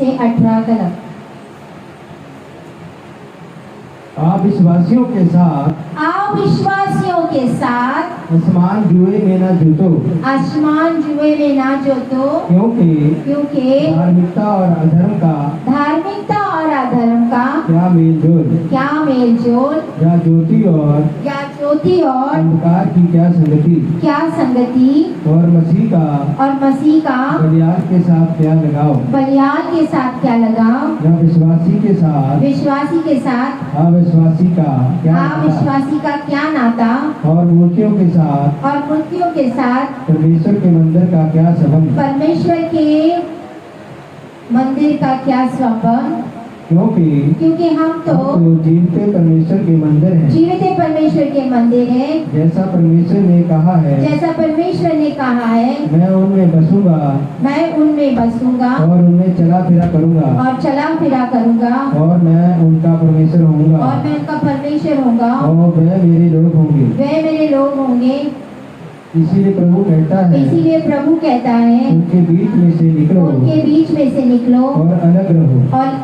से 18 तक। अविश्वासियों के साथ अविश्वासियों के साथ आसमान जुए में न जुटो, आसमान जुए में ना जोतो, क्योंकि धार्मिकता और अधर्म का धार्मिकता और अधर्म का क्या मेलजोल, क्या मेलजोल, या ज्योति और अंधकार की क्या संगति, और मसीह का बलियाल के साथ क्या लगाओ, या विश्वासी के साथ अविश्वासी का क्या नाता, और मूर्तियों के साथ परमेश्वर के मंदिर का क्या संबंध, क्योंकि हम तो जीवित परमेश्वर के मंदिर हैं, जैसा परमेश्वर ने कहा है, मैं उनमें बसूंगा और उनमें चला फिरा करूंगा, और मैं उनका परमेश्वर होऊंगा, और वे मेरे लोग होंगे। इसीलिए प्रभु कहता है उनके बीच में से निकलो और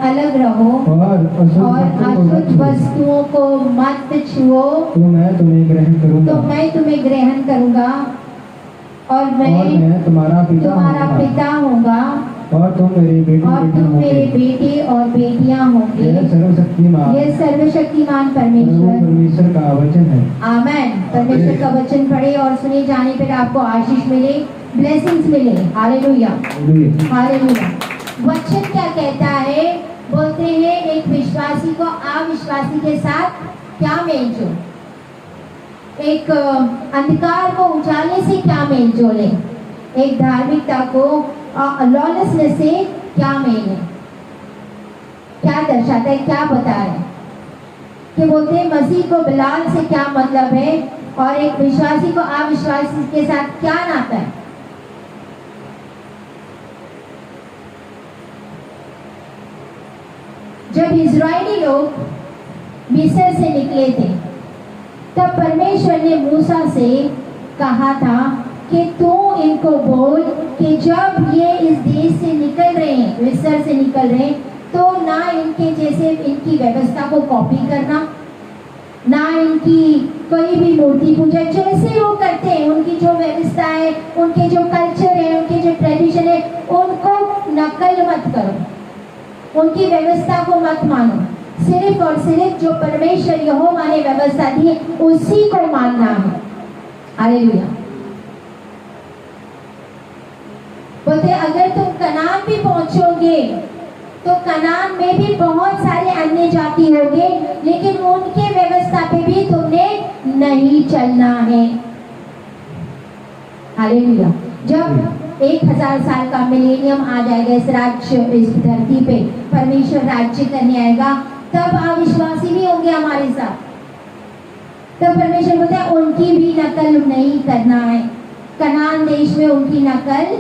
अलग रहो, और अशुद्ध वस्तुओं को मत छुओ, तो मैं तुम्हें ग्रहण करूंगा, और मैं तुम्हारा पिता होऊंगा, और तुम मेरे बेटे और बेटियां होंगे। यह सर्वशक्तिमान परमेश्वर का वचन है। आमेन। परमेश्वर का वचन पढ़े और सुने जाने पर आपको आशीष मिले, ब्लेसिंग्स मिले। Hallelujah, hallelujah. वचन क्या कहता है? बोलते हैं एक विश्वासी को अविश्वासी के साथ क्या मेलजोल, एक अंधकार को उजाले से क्या मेलजोल है, एक धार्मिकता को लॉलेसनेस से क्या मेल है, क्या दर्शाता है, क्या बता रहा है कि बोलते हैं मसीह को बिलाल से क्या मतलब है, और एक विश्वासी को अविश्वासी के साथ क्या नाता है। जब इजरायली लोग मिस्र से निकले थे, तब परमेश्वर ने मूसा से कहा था कि तू इनको बोल कि जब ये इस देश से निकल रहे हैं, मिस्र से निकल रहे हैं, तो ना इनके जैसे इनकी व्यवस्था को कॉपी करना, ना इनकी कोई भी मूर्ति पूजा जैसे वो करते हैं, उनकी जो व्यवस्था है, उनके जो कल्चर है, उनके जो ट्रेडिशन है, उनको नकल मत करो, उनकी व्यवस्था को मत मानो। सिर्फ और सिर्फ जो परमेश्वर यहोवा ने व्यवस्था दी है उसी को मानना है। हालेलुया। बोलते अगर तुम कनान भी पहुंचोगे तो कनान में भी बहुत सारे अन्य जाति होंगे, लेकिन उनके व्यवस्था पे भी तुमने नहीं चलना है। हालेलुया। जब 1000 साल का मिलेनियम आ जाएगा, इस धरती पे परमेश्वर राज्य करने आएगा, तब अविश्वासी भी होंगे हमारे साथ। तब परमेश्वर बोलते हैं उनकी भी नकल नहीं करना है, कनान देश में उनकी नकल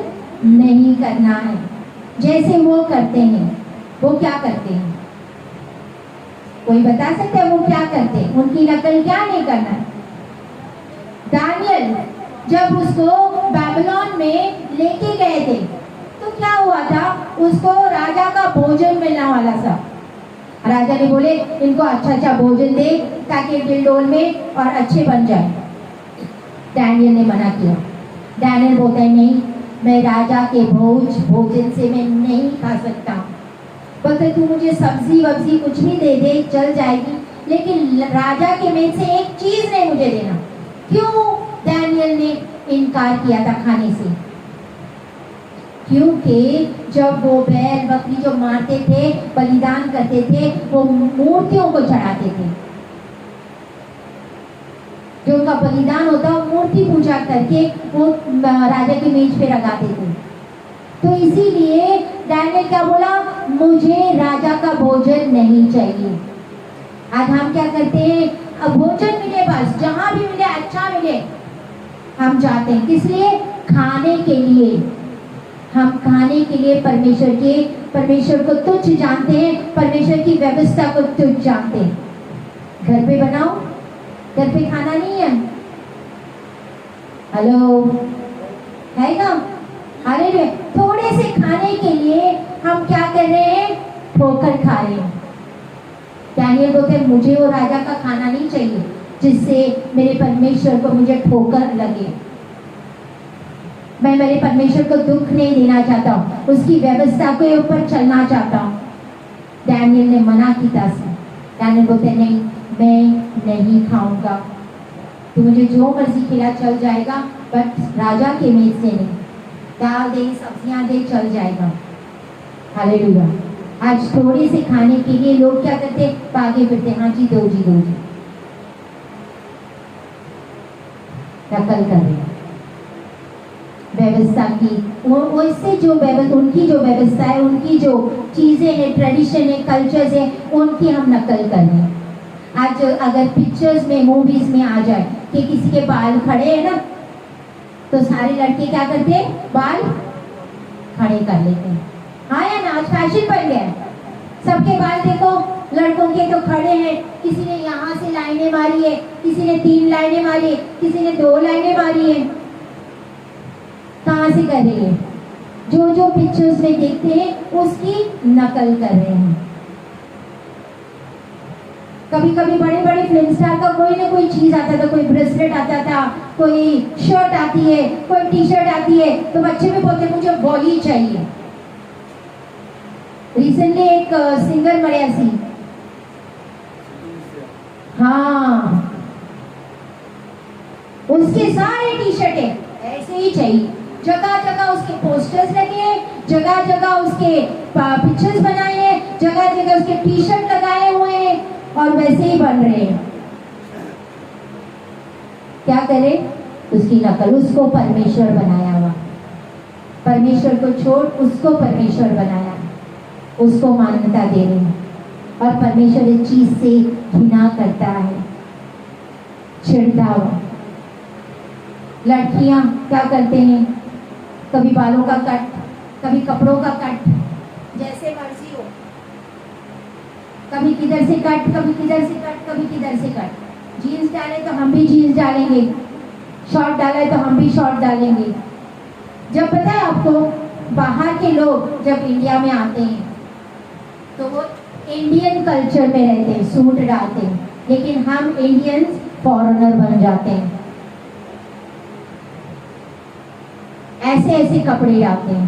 नहीं करना है। जैसे वो करते हैं, वो क्या करते हैं, कोई बता सकता है वो क्या करते हैं? उनकी नकल क्या नहीं करना है। दानियल जब उसको बाबिलोन में लेके गए थे तो क्या हुआ था? उसको राजा का भोजन मिलने वाला था। राजा ने बोले इनको अच्छा भोजन दे ताकि दिलडोल में और अच्छे बन जाए। दानियल ने मना किया। दानियल बोलता है नहीं, मैं राजा के भोजन से मैं नहीं खा सकता। बोलते तू मुझे सब्जी वब्जी कुछ भी दे दे चल जाएगी, लेकिन राजा के मेज से एक चीज नहीं मुझे देना। क्यों दानियल ने इनकार किया था खाने से? क्योंकि जब वो बैल बकरी जो मारते थे, बलिदान करते थे, वो मूर्तियों को चढ़ाते थे। जो उनका बलिदान होता वो मूर्ति पूजा करके वो राजा के मेज पे लगाते थे। तो इसीलिए दानियल क्या बोला? मुझे राजा का भोजन नहीं चाहिए। आज हम क्या करते हैं? अब भोजन मिले, बस जहां भी मिले अच्छा मिले हम चाहते हैं। किस लिए? खाने के लिए। हम खाने के लिए परमेश्वर को तुच्छ जानते हैं, परमेश्वर की व्यवस्था को तुच्छ जानते हैं। घर पे बनाओ, घर पे खाना नहीं है। हेलो है ना? अरे थोड़े से खाने के लिए हम क्या कर रहे हैं? ठोकर खा रहे हैं। दानियल बोलते हैं मुझे वो राजा का खाना नहीं चाहिए जिससे मेरे परमेश्वर को मुझे ठोकर लगे। मैं मेरे परमेश्वर को दुख नहीं देना चाहता हूँ, उसकी व्यवस्था के ऊपर चलना चाहता हूँ। दानियल ने मना किया से। दानियल बोलते नहीं, मैं नहीं खाऊंगा, तो मुझे जो मर्जी खिला चल जाएगा, बट राजा के मेज से नहीं। दाल दे, सब्जियां दे, चल जाएगा। हालेलुया। आज थोड़े से खाने के लिए लोग क्या करते? भागे फिरते, हाँ जी दो जी दो जी, नकल कर रहे हैं व्यवस्था की। वो इससे जो उनकी जो व्यवस्था है, उनकी जो चीजें हैं, ट्रेडिशन है, कल्चर्स है, उनकी हम नकल कर रहे हैं। आज अगर पिक्चर्स में, मूवीज में आ जाए कि किसी के बाल खड़े हैं ना, तो सारे लड़के क्या करते हैं? बाल खड़े कर लेते हैं। हाँ या ना? आज फैशन बन गया है। सबके बाल देखो, लड़कों के तो खड़े हैं, किसी ने यहाँ से लाइनें मारी है, किसी ने 3 लाइनें मारी है, किसी ने 2 लाइनें मारी है। कहाँ से कर रही है? जो जो पिक्चर्स में देखते हैं उसकी नकल कर रहे हैं। कभी कभी बड़े बड़े फिल्म स्टार का कोई ना कोई चीज आता था, कोई ब्रेसलेट आता था, कोई शर्ट आती है, कोई टी शर्ट आती है, तो बच्चे भी बोलते मुझे वही चाहिए। रिसेंटली एक सिंगर मरिया सी, हाँ, उसके सारे टी शर्ट ऐसे ही चाहिए। जगह जगह उसके पोस्टर्स लगे हैं, जगह जगह उसके पिक्चर्स बनाए हैं, जगह जगह उसके टी शर्ट लगाए हुए हैं, और वैसे ही बन रहे हैं। क्या करें? उसकी नकल। उसको परमेश्वर बनाया हुआ, परमेश्वर को छोड़ उसको परमेश्वर बनाया, उसको मान्यता दे रहे हैं। और परमेश्वर इस चीज से घृणा करता है, चिढ़ता हुआ। लड़कियां क्या करते हैं? कभी बालों का कट, कभी कपड़ों का कट, जैसे मर्जी हो, कभी किधर से कट, कभी किधर से कट, कभी किधर से कट। जीन्स डाले तो हम भी जीन्स डालेंगे, शॉर्ट डाला है तो हम भी शॉर्ट डालेंगे। जब पता है आपको, बाहर के लोग जब इंडिया में आते हैं तो वो इंडियन कल्चर में रहते हैं, सूट डालते हैं, लेकिन हम इंडियंस फॉरेनर बन जाते हैं, ऐसे ऐसे कपड़े डालते हैं।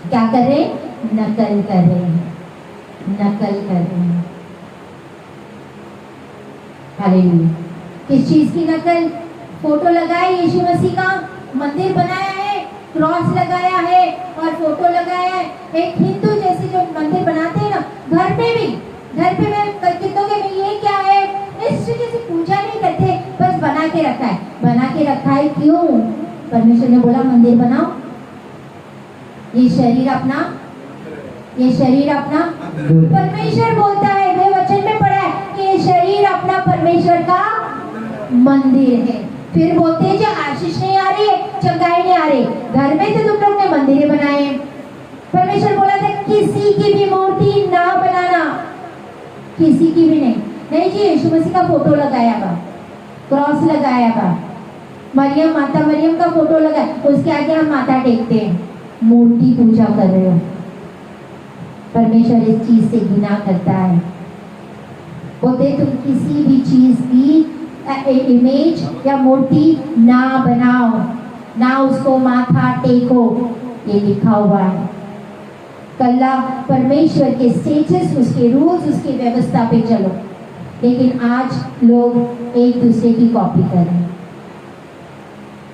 क्या कर रहे हैं? नकल कर रहे हैं, नकल कर रहे हैं। हालेलुया। किस चीज की नकल? फोटो लगाए यीशु मसीह का, मंदिर बनाया है, क्रॉस लगाया है और फोटो लगाया है। एक हिंदू जैसे जो मंदिर बनाते हैं ना, घर पे भी, घर पे मैं कितनों के में ये क्या है, इस तरीके से पूजा नहीं करते, बस बना के रखा है। बना के रखा है क्यों? परमेश्वर ने बोला मंदिर बनाओ, ये शरीर अपना, ये शरीर अपना। परमेश्वर बोलता है, वे वचन में पढ़ा है कि ये शरीर अपना परमेश्वर का मंदिर है। फिर बोलते हैं जो आशीष नहीं आ रही है, चंगाई नहीं आ रही, घर में तो तुम लोग ने मंदिर बनाए हैं। परमेश्वर बोला था किसी की भी मूर्ति ना बनाना, किसी की भी नहीं। नहीं जी, यीशु मसीह का फोटो लगाया बा, क्रॉस लगाया बा, मरियम, माता मरियम का फोटो लगा, उसके आगे हम माथा टेकते हैं, मूर्ति पूजा कर रहे हो। परमेश्वर इस चीज से घृणा करता है। बोलते तुम किसी भी चीज की इमेज या मूर्ति ना बनाओ, ना उसको माथा टेको, ये लिखा हुआ है। कल्ला परमेश्वर के स्टेटस, उसके रूल्स, उसकी व्यवस्था पे चलो। लेकिन आज लोग एक दूसरे की कॉपी कर रहे हैं,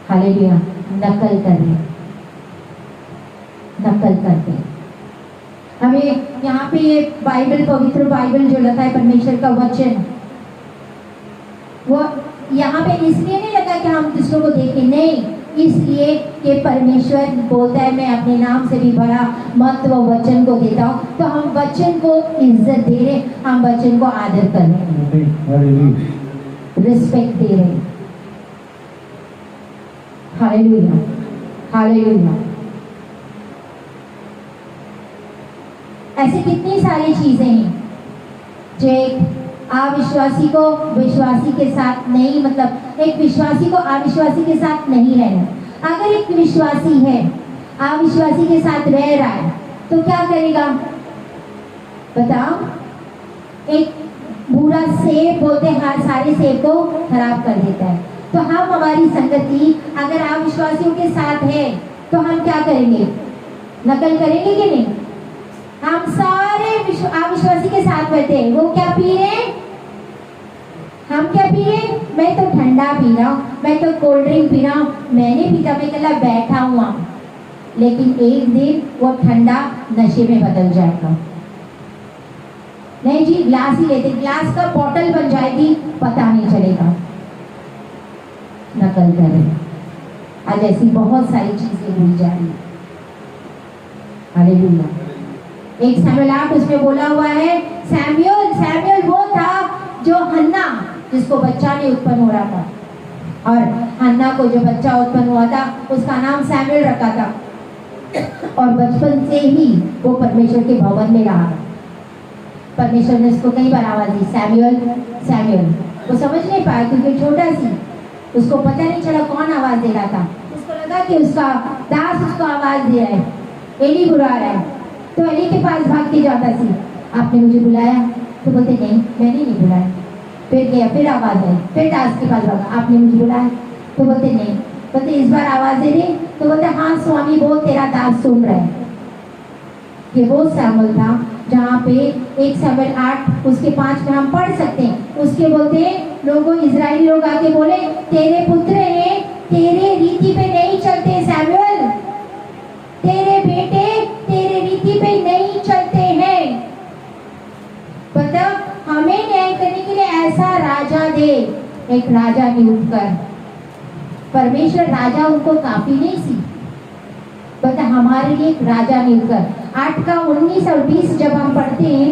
हालेलुया, नकल कर रहे हैं, नकल करते हैं। हमें यहाँ पे ये बाइबल, पवित्र बाइबल जो लगा है, परमेश्वर का वचन, वो यहाँ पे इसलिए नहीं लगा कि हम दूसरों को देखें, नहीं, इसलिए कि परमेश्वर बोलता है मैं अपने नाम से भी बड़ा महत्व वचन को देता हूँ। तो हम वचन को इज्जत दे रहे, हम वचन को आदर कर रहे हैं, रिस्पेक्ट दे रहे हैं। Hallelujah, hallelujah. ऐसी कितनी सारी चीजें हैं जो एक अविश्वासी को विश्वासी के साथ नहीं, मतलब एक विश्वासी को अविश्वासी के साथ नहीं रहना। अगर एक विश्वासी है, अविश्वासी के साथ रह रहा है, तो क्या करेगा बताओ? एक बुरा सेब बोलते हैं हर सारे सेब को खराब कर देता है। तो हम हमारी संगति अगर अविश्वासियों के साथ है तो हम क्या करेंगे? नकल करेंगे कि नहीं? हम सारे अविश्वासी के साथ बैठे हैं, वो क्या पी रहे हैं, हम क्या पी रहे हैं? मैं तो ठंडा पी रहा हूँ, मैं तो कोल्ड ड्रिंक पी रहा हूँ, मैंने पीता, मैं कल बैठा हुआ। लेकिन एक दिन वो ठंडा नशे में बदल जाएगा। नहीं जी, ग्लास ही लेते, ग्लास का बॉटल बन जाएगी, पता नहीं चलेगा। नकल करें। आज ऐसी बहुत सारी चीजें हुई जा रही है। हालेलुया। 1 शमूएल 8 उसमें बोला हुआ है, सैमुएल सैमुएल वो था जो हन्ना जिसको बच्चा नहीं उत्पन्न हो रहा था, और हन्ना को जो बच्चा उत्पन्न हुआ था उसका नाम सैमुएल रखा था, और बचपन से ही वो परमेश्वर के भवन में रहा। परमेश्वर ने उसको कई बार आवाज दी, सैमुएल सैमुएल। वो समझ नहीं पाया क्योंकि छोटा सी, उसको पता नहीं चला कौन आवाज दे रहा था। उसको लगा कि उसका दास उसको आवाज दे रहा है, एली बुला रहा है। तो एली के पास भाग के जाता सी, आपने मुझे बुलाया? तो बोलते नहीं, मैंने नहीं बुलाया। फिर गया, फिर आवाज आई, फिर दास के पास भागा, आपने मुझे बुलाया? तो बोलते नहीं। बोलते इस बार आवाज दे रहे? तो बोलते हाँ स्वामी, वो तेरा दास सुन रहा है। ये वो सैमुएल था जहाँ पे 1 शमूएल 8 उसके 5 में हम पढ़ सकते हैं। उसके बोलते लोगों, इजरायली लोग आके बोले, तेरे पुत्र हैं, तेरे रीति पे नहीं चलते सैमुएल, तेरे बेटे तेरे रीति पे नहीं चलते हैं। मतलब हमें न्याय करने के लिए ऐसा राजा दे, एक राजा नियुक्त कर। परमेश्वर राजा उनको काफी नहीं सी, बता हमारे लिए एक राजा नियुक्त कर। 8 का 19 और 20 जब हम पढ़ते हैं,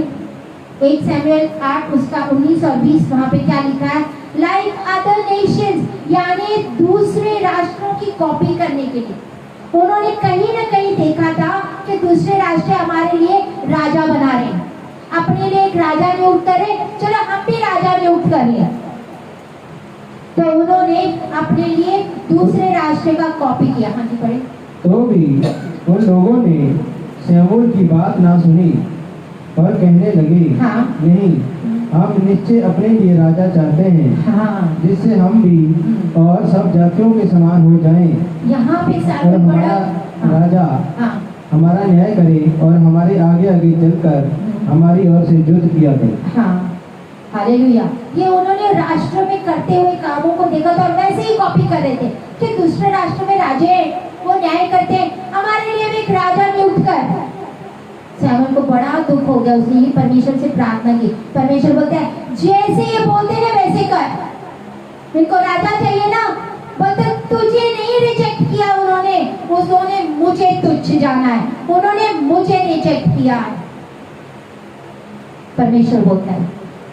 1 शमूएल 8 उसका 19 और 20, वहाँ पे क्या लिखा है? लाइक अदर नेशंस, यानी दूसरे राष्ट्रों की कॉपी करने के लिए उन्होंने कहीं ना कहीं देखा था कि दूसरे राष्ट्र हमारे लिए राजा बना रहे हैं, अपने लिए एक राजा नियुक्त करे, चलो हम भी राजा नियुक्त कर लिया। तो उन्होंने अपने लिए दूसरे राष्ट्र का कॉपी किया। हाँ जी पढ़े। तो भी उन लोगों ने शमूएल की बात ना सुनी और कहने लगे, हाँ। नहीं, हम निश्चय अपने लिए राजा चाहते हैं, हाँ। जिससे हम भी और सब जातियों के समान हो जाएं, यहाँ पे और हमारा राजा हमारा न्याय करे और हमारे आगे आगे चलकर हमारी ओर से युद्ध किया करे। हाँ, हालेलुया। ये उन्होंने राष्ट्र में करते हुए कामों को देखा था और वैसे ही कॉपी कर रहे थे कि दूसरे राष्ट्र में राजे हैं, वो न्याय करते हैं, हमारे लिए भी एक राजा नियुक्त कर। सैमुएल को बड़ा दुख हो गया, उसने ही परमेश्वर से प्रार्थना की। परमेश्वर बोलते हैं जैसे ये बोलते हैं वैसे कर, इनको राजा चाहिए ना। बोलते तुझे नहीं रिजेक्ट किया उन्होंने, उन्होंने मुझे तुच्छ जाना है, उन्होंने मुझे रिजेक्ट किया है। परमेश्वर बोलता है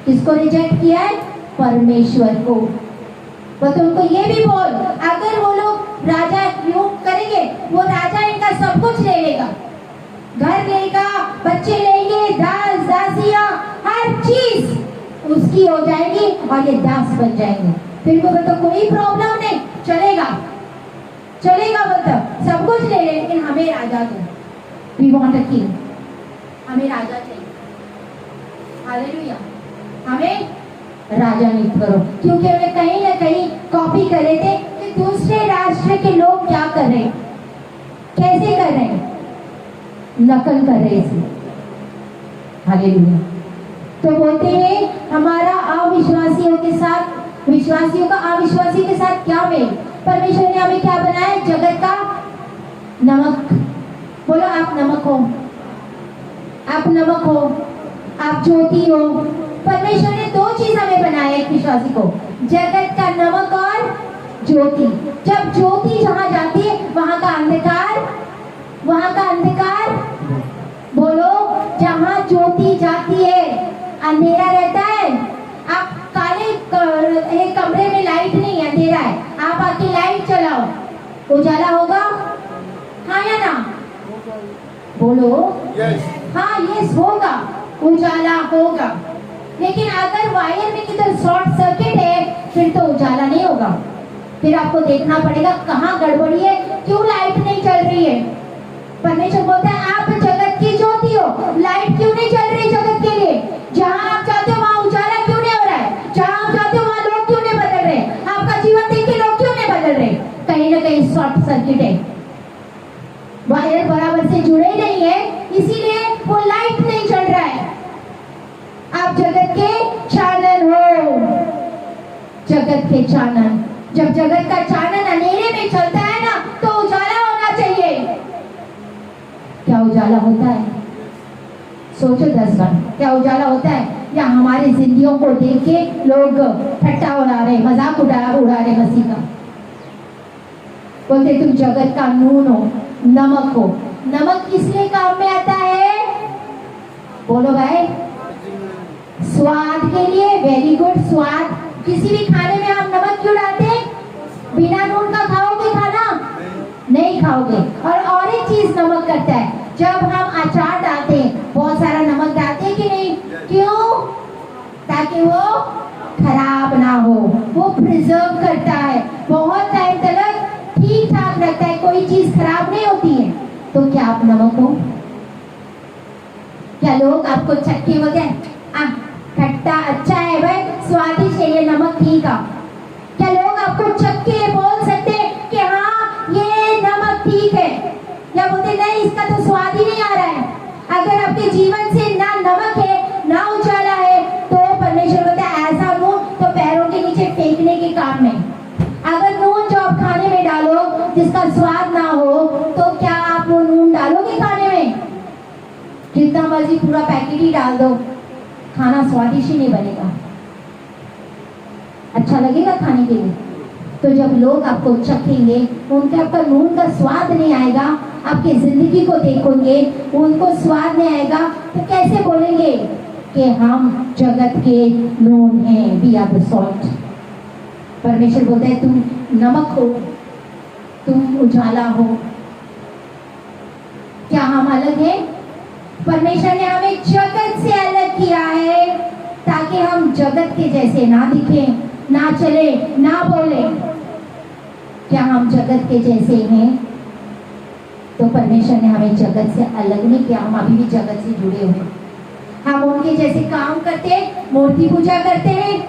किसको रिजेक्ट किया है? परमेश्वर को। तो उनको ये भी बोल, अगर वो लोग राजा नियुक्त करेंगे, वो राजा इनका सब कुछ ले लेगा, घर लेगा, बच्चे लेंगे, दास दासियां, हर चीज उसकी हो जाएगी और ये दास बन जाएंगे। फिर वो तो कोई प्रॉब्लम नहीं, चलेगा चलेगा, मतलब सब कुछ ले ले, लेकिन हमें राजा दो, वी वांट अ किंग, हमें राजा चाहिए। हालेलुया। हमें राजा नियुक्त करो, क्योंकि उन्हें कहीं ना कहीं कॉपी कर रहे थे कि दूसरे राष्ट्र के लोग क्या कर रहे हैं, कैसे कर रहे हैं, नकल कर रहे हैं। हालेलुया। तो बोलते हैं हमारा अविश्वासियों के साथ, विश्वासियों का अविश्वासी के साथ क्या मेल? परमेश्वर ने हमें क्या बनाया? जगत का नमक। बोलो आप नमक हो, आप नमक हो, आप ज्योति हो। परमेश्वर ने 2 चीज हमें बनाया एक विश्वासी को, जगत का नमक और ज्योति। जब ज्योति जहाँ जाती है वहां का अंधकार, वहां का अंधकार, बोलो जहाँ ज्योति जाती है अंधेरा रहता है। आप काले कमरे में लाइट नहीं, अंधेरा है, आप आके लाइट चलाओ, उजाला होगा? हाँ या ना? बोलो yes. हाँ यस होगा, उजाला होगा। लेकिन अगर वायर में किधर शॉर्ट सर्किट है फिर तो उजाला नहीं होगा, फिर आपको देखना पड़ेगा कहाँ गड़बड़ी है, क्यों लाइट नहीं चल रही है। परमेश्वर बोलता है आप जगत की लाइट क्यों नहीं चल रही जगत के लिए? जहाँ आप चाहते हो वहाँ उजाला क्यों नहीं हो रहा है? जहाँ आप चाहते हो वहाँ लोग क्यों नहीं बदल रहे? आपका जीवन देख के लोग क्यों नहीं बदल रहे? कहीं ना कहीं शॉर्ट सर्किट है, वायर बराबर से जुड़े नहीं है, इसीलिए वो लाइट नहीं चल रहा है। आप जगत के चानन हो, जगत के चानन। जब जगत का चानन अंधेरे में चलता है ना, तो उजाला होना चाहिए। क्या उजाला होता है? सोचो 10 बार, क्या उजाला होता है? या हमारी जिंदगियों को देख के लोग ठट्टा उड़ा रहे, मजाक उड़ा रहे हंसी का। बोलते तुम जगत का नून हो, नमक हो। नमक किस लिए काम में आता है? बोलो भाई, स्वाद के लिए। वेरी गुड, स्वाद। किसी भी खाने में हम नमक क्यों डालते हैं? बिना नून का खाओगे खाना? नहीं खाओगे। और एक चीज नमक करता है, जब हम अचार डालते हैं बहुत सारा नमक डालते हैं कि नहीं? क्यों? ताकि वो खराब ना हो, वो प्रिजर्व करता है, बहुत टाइम तक ठीक ठाक रखता है, कोई चीज खराब नहीं होती है। तो क्या आप नमक हो? क्या लोग आपको चक्के बोलते हैं खट्टा अच्छा है भाई, स्वादिष्ट है, ये नमक ठीक है? क्या लोग आपको चक्के बोल सकते हैं कि हाँ ये नमक ठीक है? या बोलते नहीं इसका तो स्वाद ही नहीं आ रहा है? अगर आपके जीवन से ना नमक है ना उजाला है, तो परमेश्वर बोलता है ऐसा नून तो पैरों के नीचे फेंकने के काम नहीं। अगर नून जो आप खाने में डालो जिसका स्वाद ना हो, तो क्या आप वो नून डालोगे खाने में? जितना मर्जी पूरा पैकेट ही डाल दो, खाना स्वादिष्ट ही नहीं बनेगा, अच्छा लगेगा खाने के लिए। तो जब लोग आपको चखेंगे, उनके आपका नून का स्वाद नहीं आएगा, आपकी जिंदगी को देखोगे उनको स्वाद नहीं आएगा, तो कैसे बोलेंगे कि हम जगत के नून हैं, वी आर द सॉल्ट। परमेश्वर बोलता है तुम नमक हो, तुम उजाला हो। क्या हम अलग हैं? परमेश्वर ने हमें जगत से अलग किया है ताकि हम जगत के जैसे ना दिखें, ना चले, ना बोले। क्या हम जगत के जैसे हैं? तो परमेश्वर ने हमें जगत से अलग नहीं किया, हम अभी भी जगत से जुड़े हुए। हम उनके जैसे काम करते, मूर्ति पूजा करते हैं,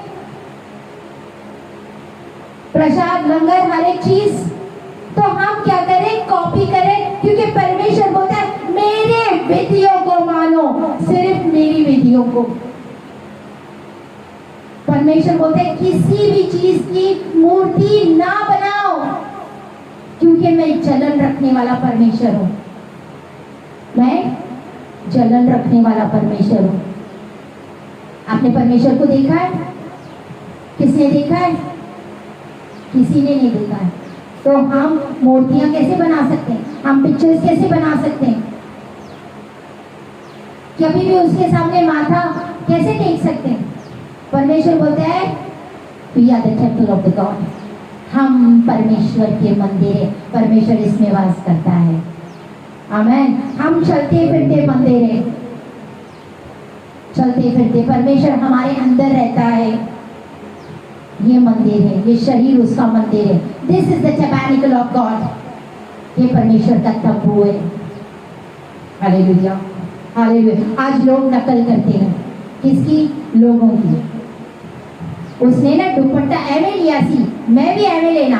प्रसाद लंगर हर एक चीज। तो हम क्या करें? कॉपी करें, क्योंकि परमेश्वर बोलता है मेरे विधियों को मानो, सिर्फ मेरी विधियों को। परमेश्वर बोलते हैं किसी भी चीज की मूर्ति ना बनाओ, क्योंकि मैं जलन रखने वाला परमेश्वर हूं। मैं जलन रखने वाला परमेश्वर हूं। आपने परमेश्वर को देखा है? किसने देखा है? किसी ने नहीं देखा है। तो हम मूर्तियां कैसे बना सकते हैं? हम पिक्चर्स कैसे बना सकते हैं? कभी भी उसके सामने माथा कैसे टेक सकते हैं? परमेश्वर बोलता है we are the temple of the God. हम परमेश्वर के मंदिर है, परमेश्वर इसमें वास करता है। आमेन। हम चलते फिरते मंदिर है, चलते फिरते परमेश्वर हमारे अंदर रहता है। ये मंदिर है, ये शरीर उसका मंदिर है। This is the tabernacle of God. ये परमेश्वर का तंबू है। Hallelujah, hallelujah. आज लोग नकल करते हैं, किसकी? लोगों की। उसने ना दुपट्टा एवे लिया सी, मैं भी एवे लेना।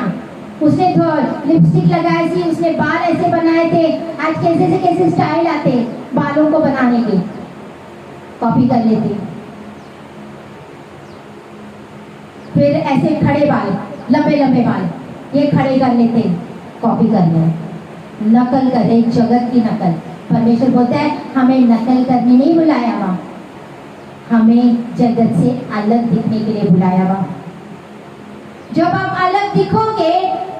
उसने तो लिपस्टिक लगाई सी, उसने बाल ऐसे बनाए थे। आज कैसे से कैसे स्टाइल आते बालों को बनाने के, कॉपी कर लेते। फिर ऐसे खड़े बाल, लंबे लंबे बाल, ये खड़े कर लेते, कॉपी कर ले, नकल कर रहे, जगत की नकल। परमेश्वर बोलता है हमें नकल करने नहीं बुलाया वहाँ, हमें जगत से अलग दिखने के लिए बुलाया वहाँ। जब आप अलग दिखोगे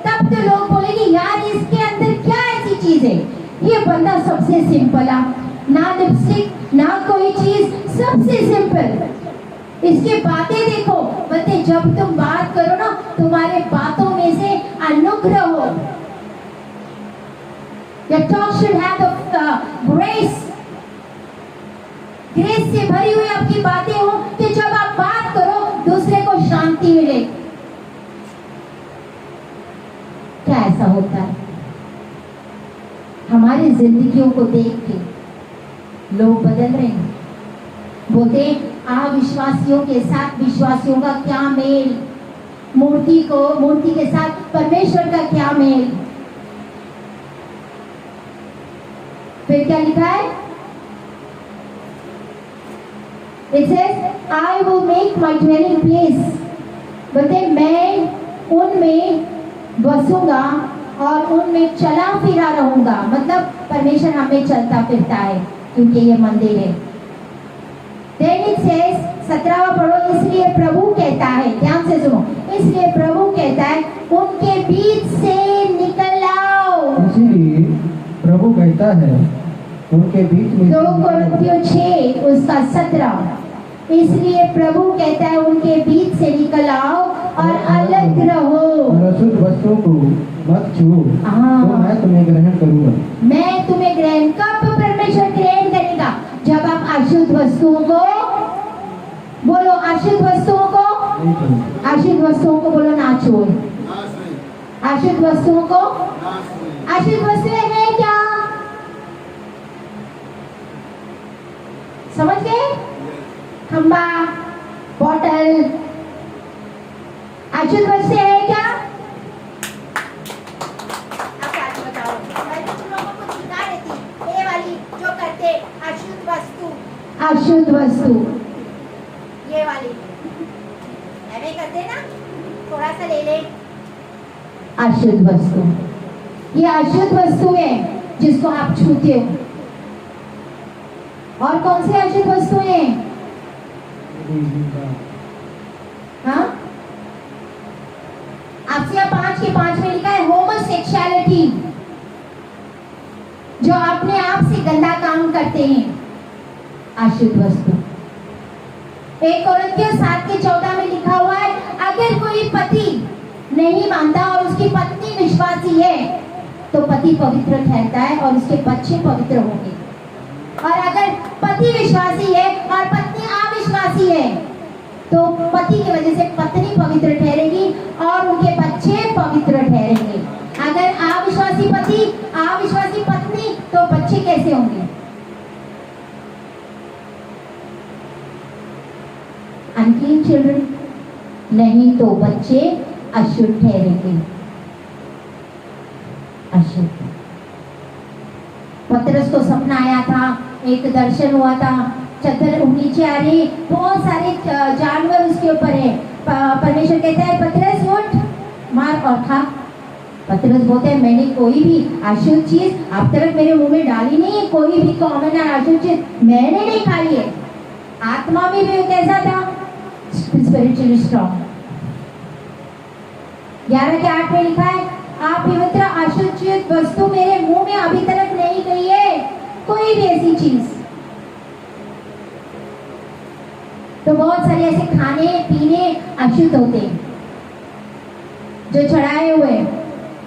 तब तो लोग बोलेंगे यार इसके अंदर क्या ऐसी चीज है, ये बंदा सबसे सिंपल है, ना लिपस्टिक ना कोई चीज, सबसे सिंपल। इसके बातें देखो, बोलते जब तुम बात करो ना तुम्हारे बातों में से अनुग्रह हो। Your talk should have the grace, grace से भरी हुई आपकी बातें हो कि जब आप बात करो दूसरे को शांति मिले। क्या ऐसा होता है? हमारी जिंदगियों को देख के लोग बदल रहे हैं। बोलते अविश्वासियों के साथ विश्वासियों का क्या मेल, मूर्ति के साथ परमेश्वर का क्या मेल। फिर क्या लिखा है? It says, I will make my dwelling place. बोलते मैं उनमें बसूंगा और उनमें चला फिरा रहूंगा। मतलब परमेश्वर हमें चलता फिरता है क्योंकि ये मंदिर है। Then it says, 17वां पढ़ो, इसलिए प्रभु कहता है, ध्यान से सुनो, इसलिए प्रभु कहता है उनके बीच से निकल आओ। इसीलिए प्रभु कहता है उनके बीच में 2 कोरिन्थियों 6 उसका 17, इसलिए प्रभु कहता है उनके बीच से निकल आओ और अलग रहो। और अशुद्ध वस्तुओं को मत छुओ, तो मैं तुम्हें ग्रहण करूंगा। मैं तुम्हें ग्रहण, कब परमेश्वर ग्रहण करेगा? जब आप अशुद्ध वस्तुओं को बोलो, अशुद्ध वस्तुओं को बोलो ना छुओ। अशुद्ध वस्तुओं को, अशुद्ध वस्तुएं है क्या? समझ गए? खंबा, बॉटल, अशुद्ध वस्तु है क्या? अब आज बताओ, मैं तुम लोगों को सिखा रही थी, ये वाली जो करते अशुद्ध वस्तु, ये वाली ऐसे करते ना, थोड़ा सा ले ले। अशुद्ध वस्तु, ये अशुद्ध वस्तु है जिसको आप छूते हो। और कौन से अशुद्ध वस्तु हैं? हाँ, आपसे 5 के 5 में लिखा है होमोसेक्सुअलिटी, जो अपने आप से गंदा काम करते हैं, अशुद्ध वस्तु। 1 कोरिन्थियों 7 के 14 में लिखा हुआ है, अगर कोई पति नहीं मानता और उसकी पत्नी विश्वासी है तो पति पवित्र ठहरता है और उसके बच्चे पवित्र होंगे। और अगर पति विश्वासी है और पत्नी अविश्वासी है तो पति की वजह से पत्नी पवित्र ठहरेगी और उनके बच्चे पवित्र ठहरेंगे। अगर अविश्वासी पति, अविश्वासी पत्नी, तो बच्चे कैसे होंगे? अनक्लीन चिल्ड्रन, नहीं तो बच्चे अशुद्ध ठहरेंगे। अशुद्ध। पतरस को सपना आया था, एक दर्शन हुआ था, चद्दर नीचे आ रही, बहुत सारे जानवर उसके ऊपर है। परमेश्वर कहता है पतरस उठ, मार और खा। पतरस बोलते हैं मैंने कोई भी अशुद्ध चीज अब तक मेरे मुंह में डाली नहीं है, कोई भी कॉमन अशुद्ध चीज मैंने नहीं खाई है। आत्मा में भी कैसा था? Spiritually strong. 11 के 8 में लिखा है, आप पवित्र अशुद्ध वस्तु मेरे मुंह में अभी तक नहीं गई है, कोई भी ऐसी चीज। तो बहुत सारे ऐसे खाने पीने अशुद्ध होते हैं जो चढ़ाए हुए,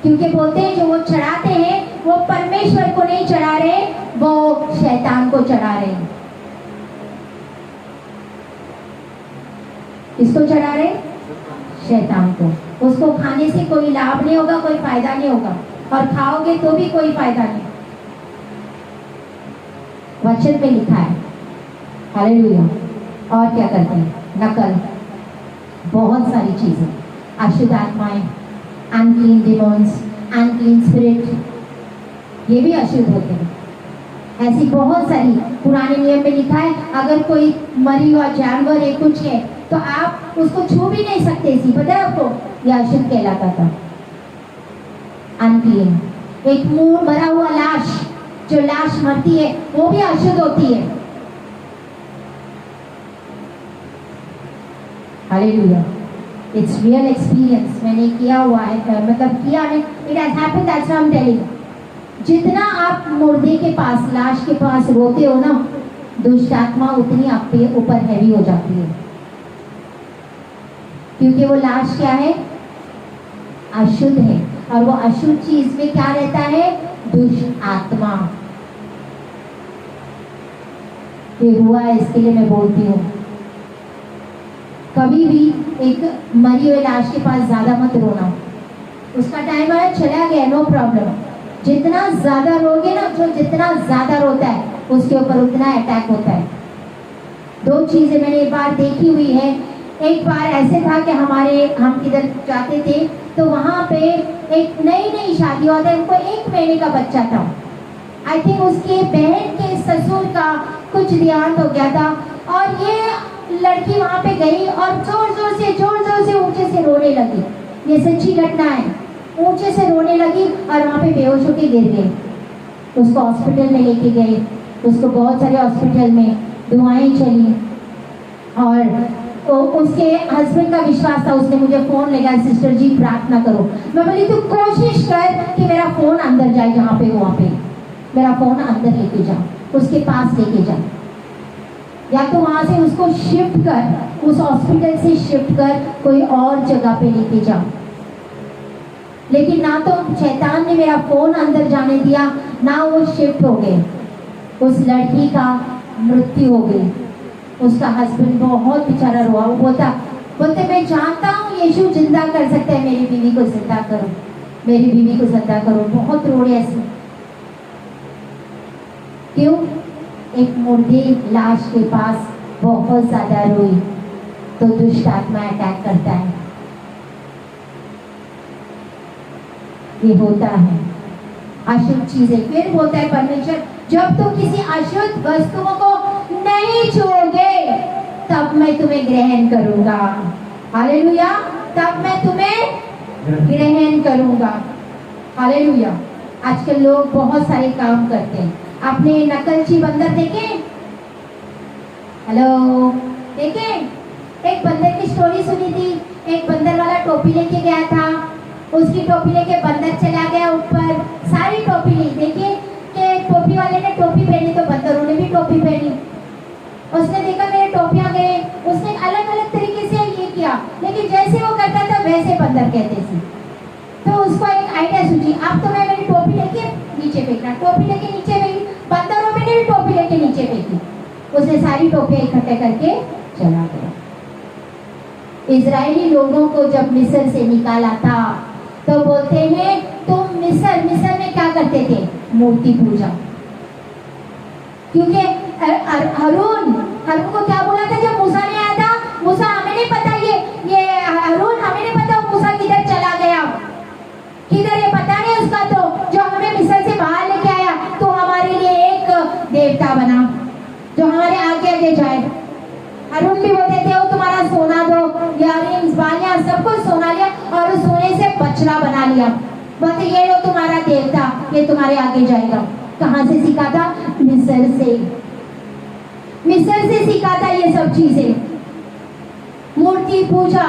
क्योंकि बोलते हैं जो वो चढ़ाते हैं वो परमेश्वर को नहीं चढ़ा रहे, वो शैतान को चढ़ा रहे हैं। किसको चढ़ा रहे? शैतान को। उसको खाने से कोई लाभ नहीं होगा, कोई फायदा नहीं होगा, और खाओगे तो भी कोई फायदा नहीं। वचन में लिखा है। हालेलुया। और क्या करते हैं? नकल, बहुत सारी चीजें, अशुद्ध आत्माएं, अनक्लीन डिमॉन्स, अनक्लीन स्पिरिट, ये भी अशुद्ध होते हैं। ऐसी बहुत सारी, पुराने नियम में लिखा है अगर कोई मरी हुआ जानवर है, कुछ है, तो आप उसको छू भी नहीं सकते। इसी पता है आपको, यह अशुद्ध कहलाता था, अनक्लीन। एक मुंह मरा हुआ लाश, जो लाश मरती है वो भी अशुद्ध होती है। हालेलुया। इट्स रियल एक्सपीरियंस, मैंने किया हुआ है, मतलब किया नहीं, it has happened, that's why I am telling. जितना आप मुर्दे के पास, लाश के पास रोते हो ना, दुष्ट आत्मा उतनी आपके ऊपर हैवी हो जाती है, क्योंकि वो लाश क्या है? अशुद्ध है। और वो अशुद्ध चीज में क्या रहता है? दुष्ट आत्मा। ये हुआ है, इसके लिए मैं बोलती हूँ, कभी भी एक मरी हुई लाश के पास ज्यादा मत रोना। उसका टाइम आया, चला गया, नो प्रॉब्लम। जितना ज्यादा रोगे ना, जो जितना ज्यादा रोता है उसके ऊपर उतना अटैक होता है। 2 चीजें मैंने एक बार देखी हुई है। एक बार ऐसे था कि हम किधर जाते थे तो वहाँ पे एक नई शादी हुआ था, उनको 1 महीने का बच्चा था। आई थिंक उसके बहन के ससुर का कुछ देहांत हो गया था और ये लड़की वहाँ पे गई और जोर जोर से ऊंचे से रोने लगी। ये सच्ची घटना है। ऊंचे से रोने लगी और वहाँ पे बेहोश होकर गिर गई। उसको हॉस्पिटल में लेके गए, उसको बहुत सारे हॉस्पिटल में दुआएं चली और तो उसके हस्बैंड का विश्वास था। उसने मुझे फोन लगाया, सिस्टर जी प्रार्थना करो। मैं बोली तू कोशिश कर कि मेरा फोन अंदर जाए, जहाँ पे वहाँ पे मेरा फोन अंदर लेके जा, उसके पास लेके जा, या तो वहाँ से उसको शिफ्ट कर, उस हॉस्पिटल से शिफ्ट कर कोई और जगह पे लेके जा। लेकिन ना तो शैतान ने मेरा फोन अंदर जाने दिया, ना वो शिफ्ट हो गए। उस लड़की का मृत्यु हो गई। उसका हस्बैंड बहुत बेचारा रोआ। वो बोलते मैं जानता हूँ यीशु जिंदा कर सकता है, मेरी बीवी को जिंदा करो, मेरी बीवी को जिंदा करो। बहुत रोए ऐसे। क्यों? एक मुर्दे लाश के पास बहुत ज्यादा रोई तो दुष्ट आत्मा अटैक करता है। ये होता है अशुद्ध चीजें। फिर बोलता है परमेश्वर, जब तुम किसी अशुद्ध वस्तुओं को नहीं छूओगे तब मैं तुम्हें ग्रहण करूंगा। हालेलुया, तब मैं तुम्हें ग्रहण करूंगा। हालेलुया। आजकल लोग बहुत सारे काम करते हैं। आपने नकलची बंदर देखे? हेलो, देखे? एक बंदर की स्टोरी सुनी थी। एक बंदर वाला टोपी लेके गया था, उसकी टोपी लेके बंदर चला गया ऊपर, सारी टोपी ली। देखिए कि टोपी वाले ने टोपी पहनी तो बंदरों ने भी टोपी पहनी। उसने देखा मेरे टोपियां गए, उसने अलग अलग तरीके से ये किया, लेकिन जैसे वो करता था वैसे बंदर कहते थे। तो उसको एक आइडिया सूझी, अब तो मैं मेरी टोपी लेके नीचे फेंकना। टोपी लेके नीचे फेंकी, बंदरों में भी टोपी लेके नीचे फेंकी। उसने सारी टोपियां इकट्ठे करके चला गया। इजरायली लोगों को जब मिस्र से निकाला था तो बोलते हैं तुम मिस्र में क्या करते थे? मूर्ति पूजा। क्योंकि हारून को क्या बोला था जब मूसा ने आया था? मूसा हमें नहीं पता, ये हारून हमें नहीं पता मूसा किधर चला गया, किधर ये पता नहीं उसका। तो जो हमें मिस्र से बाहर लेके आया तो हमारे लिए एक देवता बना जो हमारे आगे आगे जाए। हारून भी बोलते थे वो तुम्हारा सोना दो, इयररिंग्स, बालियां, सब कुछ सोना लिया और उस सोने से बछड़ा बना लिया। बोलते ये लो तुम्हारा देवता, ये तुम्हारे आगे जाएगा। कहाँ से सीखा था? मिस्र से सीखा था ये सब चीजें, मूर्ति पूजा।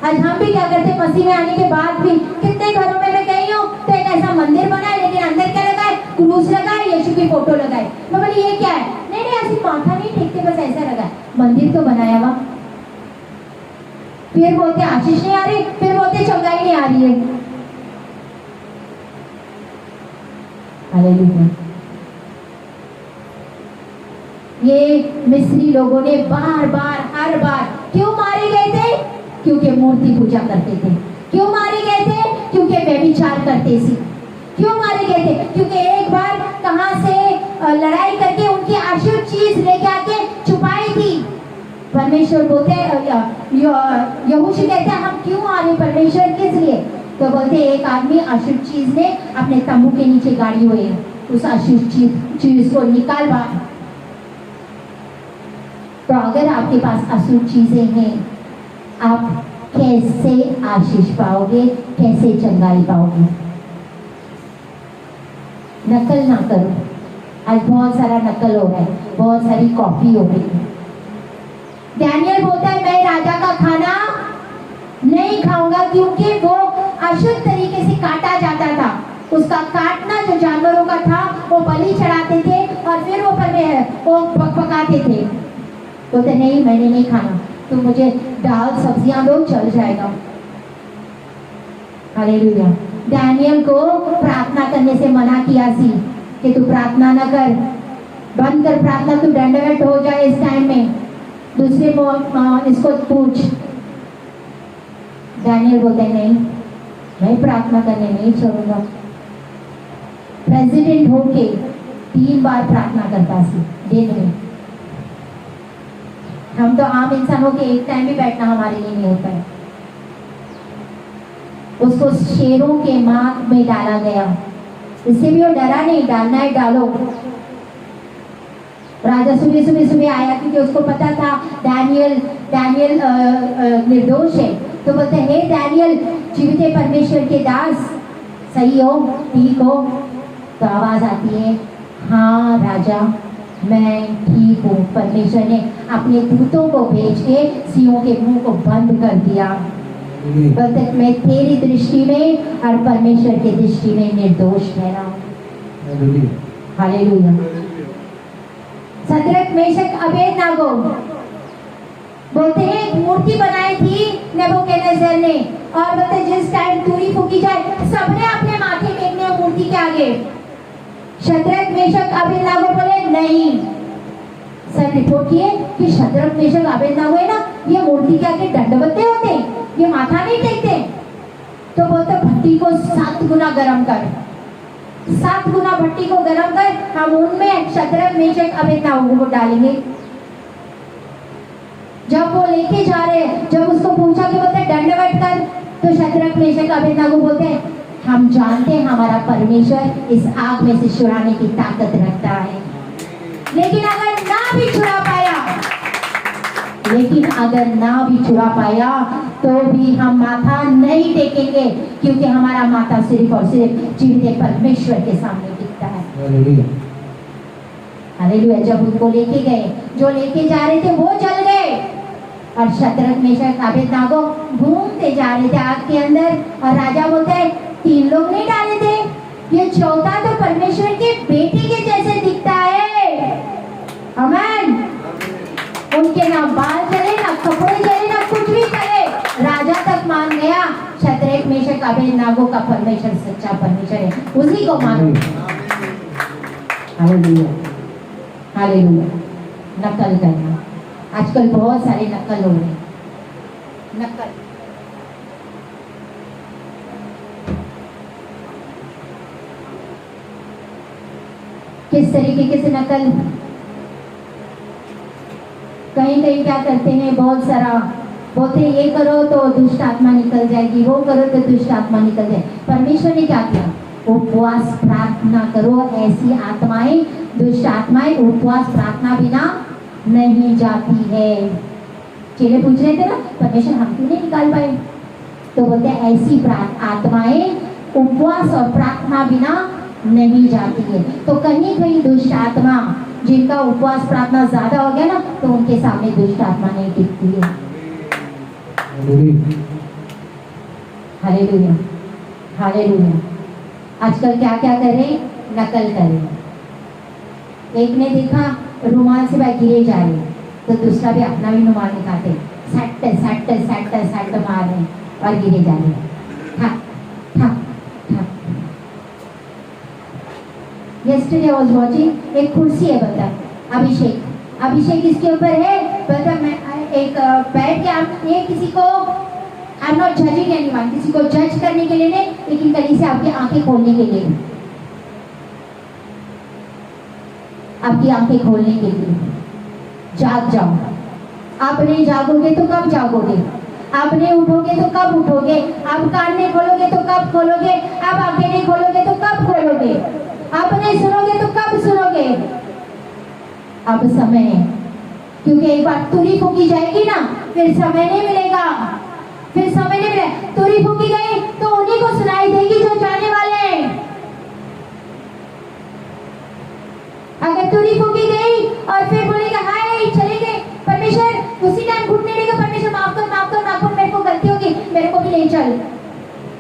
आज हम भी क्या करते, मसीह में आने के बाद भी कितने घरों में मैं गई हूँ तो एक ऐसा मंदिर बना है, लेकिन अंदर क्या लगा है? क्रूस लगा है, यीशु की फोटो लगाए। मैं बोली ये क्या है? नहीं ऐसी माथा नहीं टेकते, बस ऐसा लगा है। मंदिर तो बनाया हुआ। फिर बोलते आशीष नहीं आ रही, फिर बोलते चंगाई नहीं आ रही है। हालेलुया। ये मिस्री लोगों ने बार बार हर बार क्यों मारे गए थे? क्योंकि मूर्ति पूजा करते थे। क्यों मारे गए थे? क्योंकि व्यभिचार करते थे। क्यों मारे गए थे? क्योंकि एक बार कहां से लड़ाई करके उनकी अशुद्ध चीज लेके आके छुपाई थी। परमेश्वर बोलते यहोशू कहते हैं हम क्यों आ रहे परमेश्वर, किस लिए? तो बोलते एक आदमी अशुद्ध चीज ने अपने तंबू के नीचे गाड़ी हुई है, उस अशुद्ध चीज को निकाल बाहर। तो अगर आपके पास अशुद्ध चीजें हैं, आप कैसे आशीष पाओगे, कैसे चंगाई पाओगे? नकल ना करो। आज बहुत सारा नकल हो रहा है, बहुत सारी कॉपी हो रही है। डैनियल बोलता है मैं राजा का खाना नहीं खाऊंगा, क्योंकि वो अशुद्ध तरीके से काटा जाता था। उसका काटना जो जानवरों का था वो बलि चढ़ाते थे और फिर वो पकाते थे। बोलते नहीं मैंने नहीं खाना, तुम मुझे दाल सब्जियां दो चल जाएगा। हालेलुया। डैनियल को प्रार्थना करने से मना किया सी कि तू प्रार्थना ना कर, बंद कर प्रार्थना, तू दंडवत हो जाए इस टाइम में, दूसरे को इसको पूछ। डैनियल बोलते नहीं, मैं प्रार्थना करने नहीं छोड़ूंगा। प्रेसिडेंट होके 3 बार प्रार्थना करता सी दिन में। हम तो आम इंसान होके एक टाइम भी बैठना हमारे लिए नहीं होता है। उसको शेरों के मार्ग में डाला गया, इससे भी वो डरा नहीं, डालना है डालो। राजा सुबह सुबह सुबह आया क्योंकि उसको पता था डैनियल निर्दोष है, तो बोलते हे डैनियल जीवित परमेश्वर के दास, सही हो, ठीक हो? तो आवाज आती है, हाँ राजा मैं ठीक हूँ। परमेश्वर ने अपने दूतों को भेज के सिंहों के मुंह को बंद कर दिया। बोलते मैं तेरी दृष्टि में और परमेश्वर की दृष्टि में निर्दोष ठहरा हूँ। हालेलुया। सदरक मेशक अबेदनागो बोलते हैं एक मूर्ति बनाई थी नेबूकदनेस्सर ने, और बोलते जिस टाइम तुरी फूकी जाए सबने अपने माथे टेकने मूर्ति के आगे। सदरक मेशक अबेदनागो बोले नहीं। सर रिपोर्ट किए कि सदरक मेशक अबेदनागो है ना, ये मूर्ति के आगे दंडवत होते, ये माथा नहीं टेकते। तो बोलते भट्टी को 7 गुना गर्म कर, 7 गुना भट्टी को गर्म कर, हम उनमें सदरक मेशक अबेदनागो को डालेंगे। जब वो लेके जा रहे, जब उसको पूछा कि बोलते दंडवत कर, तो सदरक मेशक अबेदनागो बोलते हम जानते हैं हमारा परमेश्वर इस आग में से छुड़ाने की ताकत रखता है। लेकिन अगर ना भी छुड़ा पाया तो भी हम माथा नहीं टेकेंगे, क्योंकि हमारा माथा सिर्फ और सिर्फ जीवित परमेश्वर के सामने टिकता है। हालेलुया। जब उनको लेके गए, जो लेके जा रहे थे वो चल गए, और सदरक मेशक अबेदनागो घूमते जा रहे थे आग के अंदर। और राजा बोलते हैं 3 लोग नहीं डाले थे, ये चौथा तो परमेश्वर के बेटे के जैसे दिखता है। आमीन। उनके ना बाल चले, ना कपड़े चले, ना कुछ भी चले, राजा तक मान गया सदरक मेशक अबेदनागो का परमेश्वर सच्चा परमेश्वर है, उसी को मानो। हालेलुया। हालेलुया। नकल करना, आजकल बहुत सारे नकल हो रहे हैं। नकल किस तरीके से नकल? कहीं कहीं क्या करते हैं, बहुत सारा बोलते हैं ये करो तो दुष्ट आत्मा निकल जाएगी, वो करो तो दुष्ट आत्मा निकल जाए। परमेश्वर ने क्या किया? उपवास प्रार्थना करो, ऐसी आत्माएं, दुष्ट आत्माएं उपवास प्रार्थना बिना नहीं जाती है। चेले पूछ रहे थे ना परमेश्वर हम क्यों नहीं निकाल पाए, तो बोलते हैं ऐसी आत्माएं उपवास और प्रार्थना बिना नहीं जाती है। तो कहीं कहीं दुष्ट आत्मा जिनका उपवास प्रार्थना ज्यादा हो गया ना, तो उनके सामने दुष्ट आत्मा नहीं टिकती है। हालेलुया। हालेलुया। आजकल क्या क्या कर रहे, नकल कर रहे। एक ने देखा रुमाल से भाई गिरे जा रहे, तो दूसरा भी अपना भी रुमाल निकालते, सट सट सट सट मार रहे और गिरे जा रहे। ठक ठक ठक। Yesterday I was watching, एक कुर्सी है बता, अभिषेक इसके ऊपर है बता। मैं एक बैठ के ये किसी को I am not judging anyone, किसी को जज करने के लिए नहीं, लेकिन कहीं से आपकी आंखें खोलने के लिए, आपकी आंखें खोलने के लिए। जाग जाओ। आप नहीं जागोगे तो कब जागोगे? आप नहीं उठोगे तो कब उठोगे? आप कान नहीं खोलोगे तो कब खोलोगे? आप आंखें नहीं खोलोगे तो कब खोलोगे? आप नहीं सुनोगे तो कब सुनोगे? अब समय है, क्योंकि एक बार तुरी फूकी जाएगी ना, फिर समय नहीं मिलेगा, फिर समय नहीं मिलेगा। तुरी फूकी गई तो उन्हीं को सुनाई देगी जो जाने वाले हैं। अगर तुरी फूकी गई और फिर बोलेगा हाय चले गए, परमेश्वर उसी टाइम घुटने देगा, परमेश्वर माफ कर माफ कर माफ कर, मेरे को गलती होगी, मेरे को भी ले चल,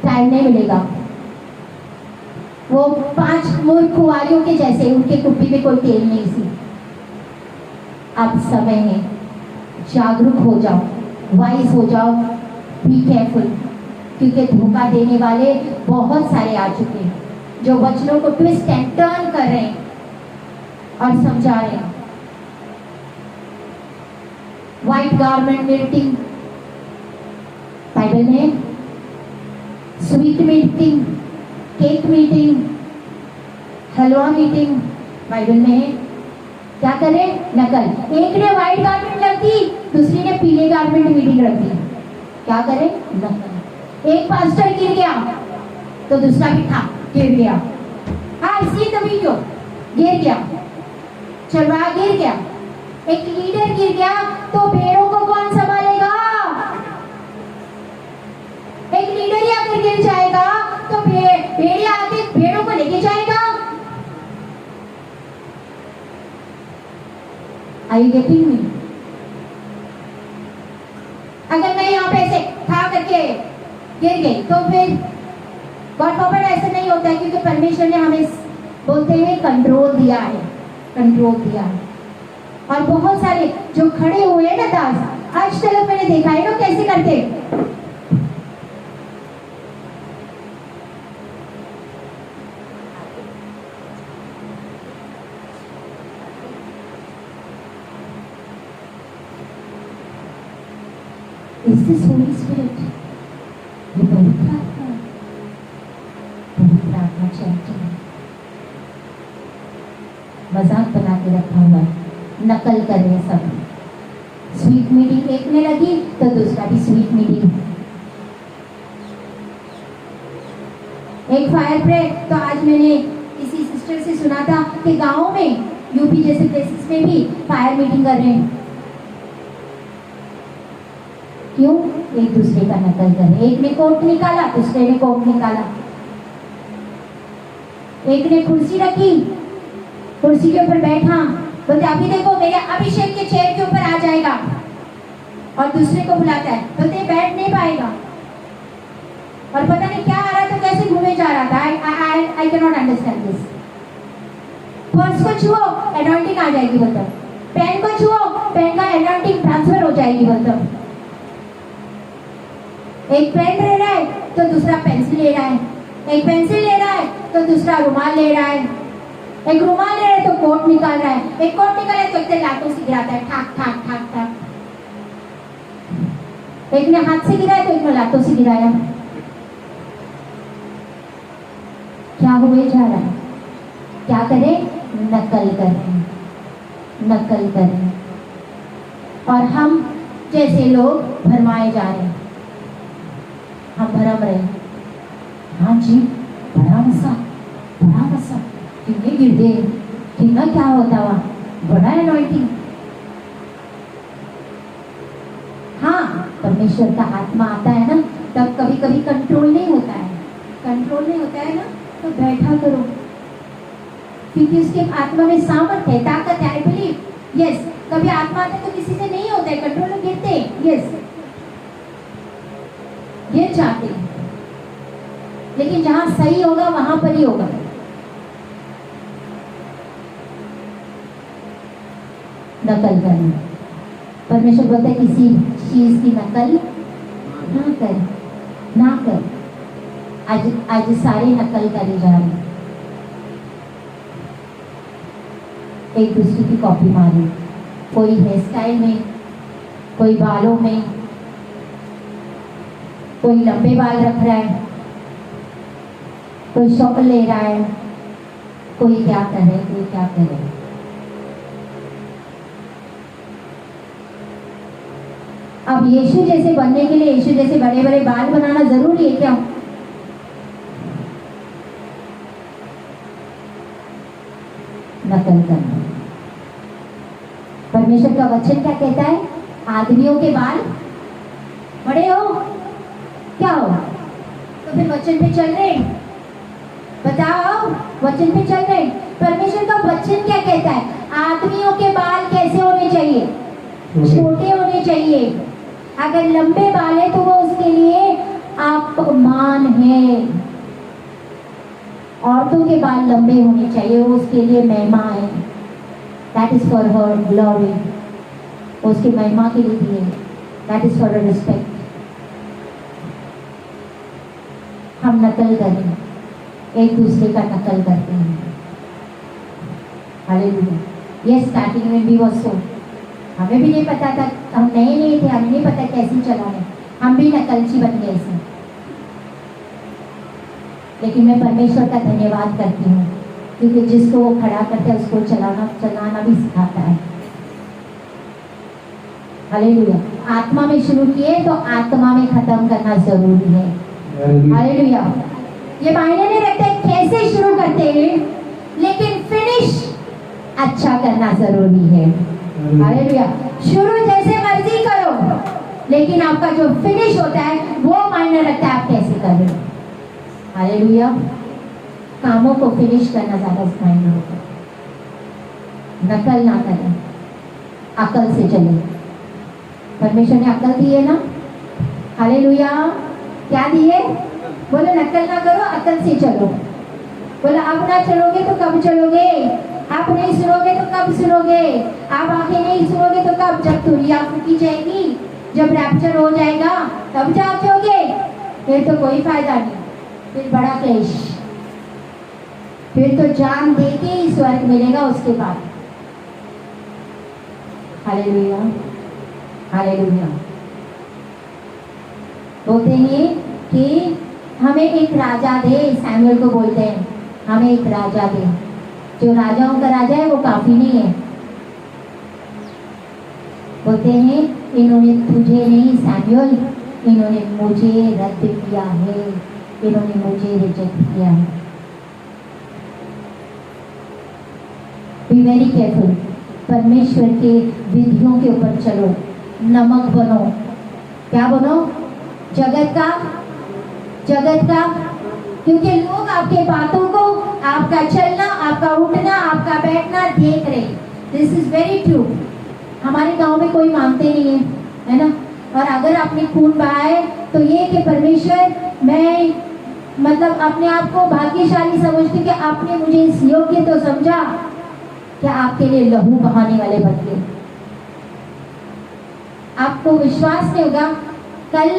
टाइम नहीं मिलेगा। वो 5 मूर्ख कुंवारियों के जैसे, उनके कुप्पी में कोई तेल नहीं सी। अब समय है, जागरूक हो जाओ, वाइज हो जाओ, बी केयरफुल, क्योंकि धोखा देने वाले बहुत सारे आ चुके हैं, जो वचनों को ट्विस्ट एंड टर्न कर रहे हैं और समझा रहे हैं। व्हाइट गारमेंट मीटिंग बाइबल में स्वीट मीटिंग, केक मीटिंग, हलवा मीटिंग बाइबल में है। क्या करें? नकल। एक ने व्हाइट गारमेंट रख दी, दूसरी ने पीले गारमेंट मीटिंग रख दी। क्या करें? नकल। एक पास्टर गिर गया तो दूसरा भी था गिर गया। हाँ, सी द वीडियो, गिर गया, चरवाहा गिर गया, एक लीडर गिर गया तो भेड़ों को कौन संभालेगा? एक लीडर ही अगर गिर जाएगा तो भेड़िया आके भेड़ों को लेके जाएगा। Are you getting me? अगर मैं यहाँ पे ऐसे खा करके गिर गई तो फिर गॉड फॉरबिड ऐसे नहीं होता है, क्योंकि परमेश्वर ने हमें बोलते हैं कंट्रोल दिया है, कंट्रोल दिया है। और बहुत सारे जो खड़े हुए हैं ना दास, आज तक मैंने देखा है ना कैसे करते। Is this Holy Spirit? ये पवित्र आत्मा है, पवित्र आत्मा चलती है। मजाक बना के रखा हुआ है, नकल कर रहे सब। स्वीट मीटिंग एक ने लगी तो दूसरा भी स्वीट मीटिंग। एक फायर ब्रेक, तो आज मैंने किसी सिस्टर से सुना था कि गाँव में यूपी जैसे प्लेसेस में भी फायर मीटिंग कर रहे हैं। क्यों? एक दूसरे का नकल करे। एक ने कोट निकाला, दूसरे ने कोट निकाला। एक ने कुर्सी रखी, कुर्सी के ऊपर बैठा, बोलते अभी देखो मेरे अभिषेक के चेयर के ऊपर आ जाएगा, और दूसरे को बुलाता है, बोलते बैठ नहीं पाएगा, और पता नहीं क्या आ रहा था, कैसे घूमे जा रहा था। I can not understand this. Purse को छुओ, एनॉइंटिंग आ जाएगी बोलता। पेन को छुओ, पेन का एनॉइंटिंग ट्रांसफर हो जाएगी बोलता। एक पेन ले रहा है तो दूसरा पेंसिल ले रहा है, एक पेंसिल ले रहा है तो दूसरा रुमाल ले रहा है, एक रुमाल ले रहा है तो कोट निकाल रहा है, एक कोट निकाल है तो एक लातों से गिराता है, ठाक ठाक ठाक ठाक। एक ने हाथ से गिराया तो एक ने लातों से गिराया। क्या हुए जा रहा है? क्या करें? नकल करें, नकल करें। और हम जैसे लोग भरमाए जा रहे हैं, हम भरम रहे। हाँ जी, बड़ा मसा, बड़ा मसा, कितने गिरदे, कितना क्या होता हुआ, बड़ा एनॉइंटिंग। हाँ, परमेश्वर का आत्मा आता है ना, तब कभी कभी कंट्रोल नहीं होता है, कंट्रोल नहीं होता है ना, तो बैठा करो, क्योंकि उसके आत्मा में सामर्थ है, ताकत है। आई बिलीव, यस, कभी आत्मा आता है तो किसी से नहीं होता है, कंट्रोल में गिरते हैं, यस, गिर जाते हैं, लेकिन जहां सही होगा वहां पर ही होगा। नकल करना, परमेश्वर बोलता है किसी चीज की नकल ना कर, ना कर। आज सारे नकल करे जा रहे, एक दूसरे की कॉपी मारे, कोई हेयर स्टाइल में, कोई बालों में, कोई लंबे बाल रख रहा है, कोई शॉप ले रहा है, कोई क्या करे, कोई क्या करे। अब यीशु जैसे बनने के लिए यीशु जैसे बड़े बड़े बाल बनाना जरूरी है क्या? नकल करना। परमेश्वर का वचन क्या कहता है? आदमियों के बाल बड़े हो, क्या हो? तो फिर वचन पे चल रहे, बताओ, वचन पे चल रहे। परमेश्वर का वचन क्या कहता है? आदमियों के बाल कैसे होने चाहिए? छोटे होने चाहिए। अगर लंबे बाल है तो वो उसके लिए अपमान है। औरतों के बाल लंबे होने चाहिए, वो उसके लिए महिमा है। That is for her glory, उसकी महिमा के लिए दिए। That is for respect. हम नकल करें, एक दूसरे का नकल करते हैं। हालेलुया। ये स्टार्टिंग में भी वो सो, हमें भी नहीं पता था, हम नए थे, हमें नहीं पता कैसे चलाने, हम भी नकलची बन गए इसमें। लेकिन मैं परमेश्वर का धन्यवाद करती हूँ, क्योंकि जिसको वो खड़ा करता है उसको चलाना भी सिखाता है। हालेलुया। आत्मा में शुरू किए तो आत्मा में खत्म करना जरूरी है। हालेलुया। ये मायने नहीं रखते कैसे शुरू करते हैं, लेकिन फिनिश अच्छा करना जरूरी है। हालेलुया। शुरू जैसे मर्जी करो, लेकिन आपका जो फिनिश होता है वो मायने रखता है आप कैसे कर रहे हो। हालेलुया। कामों को फिनिश करना ज्यादा मायने होता है। नकल ना करें, अकल से चले। परमेश्वर ने अकल दी है ना। हालेलुया। क्या दी है? बोले नकल ना करो, अकल से चलो। बोले अब ना चलोगे तो कब चलोगे? आप नहीं सुनोगे तो कब सुनोगे? आप आंखें नहीं सुनोगे तो कब? जब तुरिया फूकी जाएगी, जब रैप्चर हो जाएगा तब जागोगे। फिर तो कोई फायदा नहीं, फिर बड़ा क्लेश, फिर तो जान दे के ही स्वर्ग मिलेगा उसके बाद। हालेलुया। हालेलुया। बोलते हैं कि हमें एक राजा दे, सैमुअल को बोलते हैं हमें एक राजा दे। जो राजाओं का राजा है वो काफी नहीं है। बोलते हैं इन्होंने तुझे नहीं सैमुअल, इन्होंने मुझे रद्द किया है, इन्होंने मुझे रिजेक्ट किया है। Be very careful. परमेश्वर के विधियों के ऊपर चलो, नमक बनो। क्या बनो? जगत का क्योंकि लोग आपके बातों को, आपका चलना, आपका उठना, आपका बैठना देख रहे। This is very true. हमारे गांव में कोई मानते नहीं है ना। और अगर आपने खून बहाए तो ये कि परमेश्वर, मैं मतलब अपने आप को भाग्यशाली समझती कि आपने मुझे इस योग्य तो समझा कि आपके लिए लहू बहाने वाले बदले। आपको विश्वास नहीं होगा, कल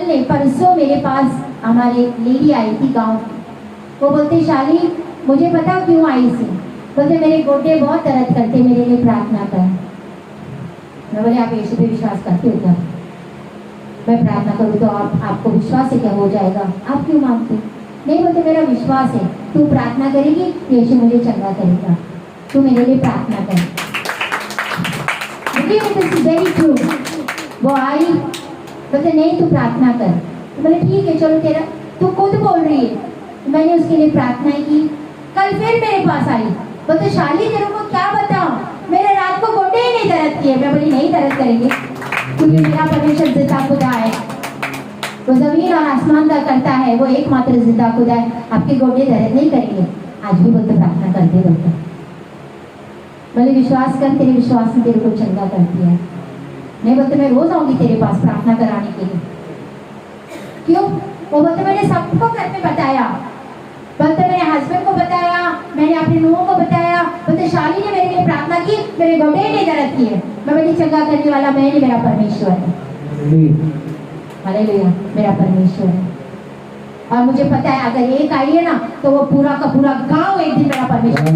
ने परसों मेरे पास हमारे लेडी आई थी गांव की। वो बोलते शाली मुझे पता क्यों आई थी। बोलते मेरे गोडे बहुत दर्द करते, मेरे लिए प्रार्थना कर। मैं बोले आप यीशु पे विश्वास करते हो क्या? मैं प्रार्थना करूँ तो आपको विश्वास है क्या हो जाएगा? आप क्यों मांगते? नहीं, बोलते मेरा विश्वास है, तू प्रार्थना करेगी यीशु मुझे चंगा करेगा, तू मेरे लिए प्रार्थना कर। Very true. वो आई, बोलते नहीं तू प्रार्थना कर। तो बोले ठीक है चलो, तेरा तू खुद बोल रही है। तो मैंने उसके लिए प्रार्थना की। कल फिर मेरे पास आई, बोलते शाली तेरे को क्या बताऊं, मेरे रात को गोडे ही नहीं दर्द किए। मैं बोली नहीं दर्द करेंगे, क्योंकि मेरा परमेश्वर जिंदा खुदा है। वो जमीन और आसमान का करता है, वो एकमात्र जिंदा खुदा है। आपके गोडे दर्द नहीं करेंगे। आज भी बोलते प्रार्थना करते बोलते, बोले विश्वास कर, तेरे विश्वास में तेरे को चंगा करती है। नहीं, बोलते मैं रोज आऊंगी तेरे पास प्रार्थना कराने के लिए। क्यों? वो बोलते मैंने सबको घर में बताया, बोलते मैंने हस्बैंड को बताया, मैंने अपने नुओं को बताया। बोलते शाली ने मेरे लिए प्रार्थना की, मेरे गोडे ही नहीं दर्द किए। मैं बोली चंगा करने वाला मैं नहीं, मेरा परमेश्वर है। हालेलुया। मेरा परमेश्वर है। और मुझे पता है अगर एक आई है ना तो वो पूरा का पूरा गांव एक दिन मेरा परमेश्वर,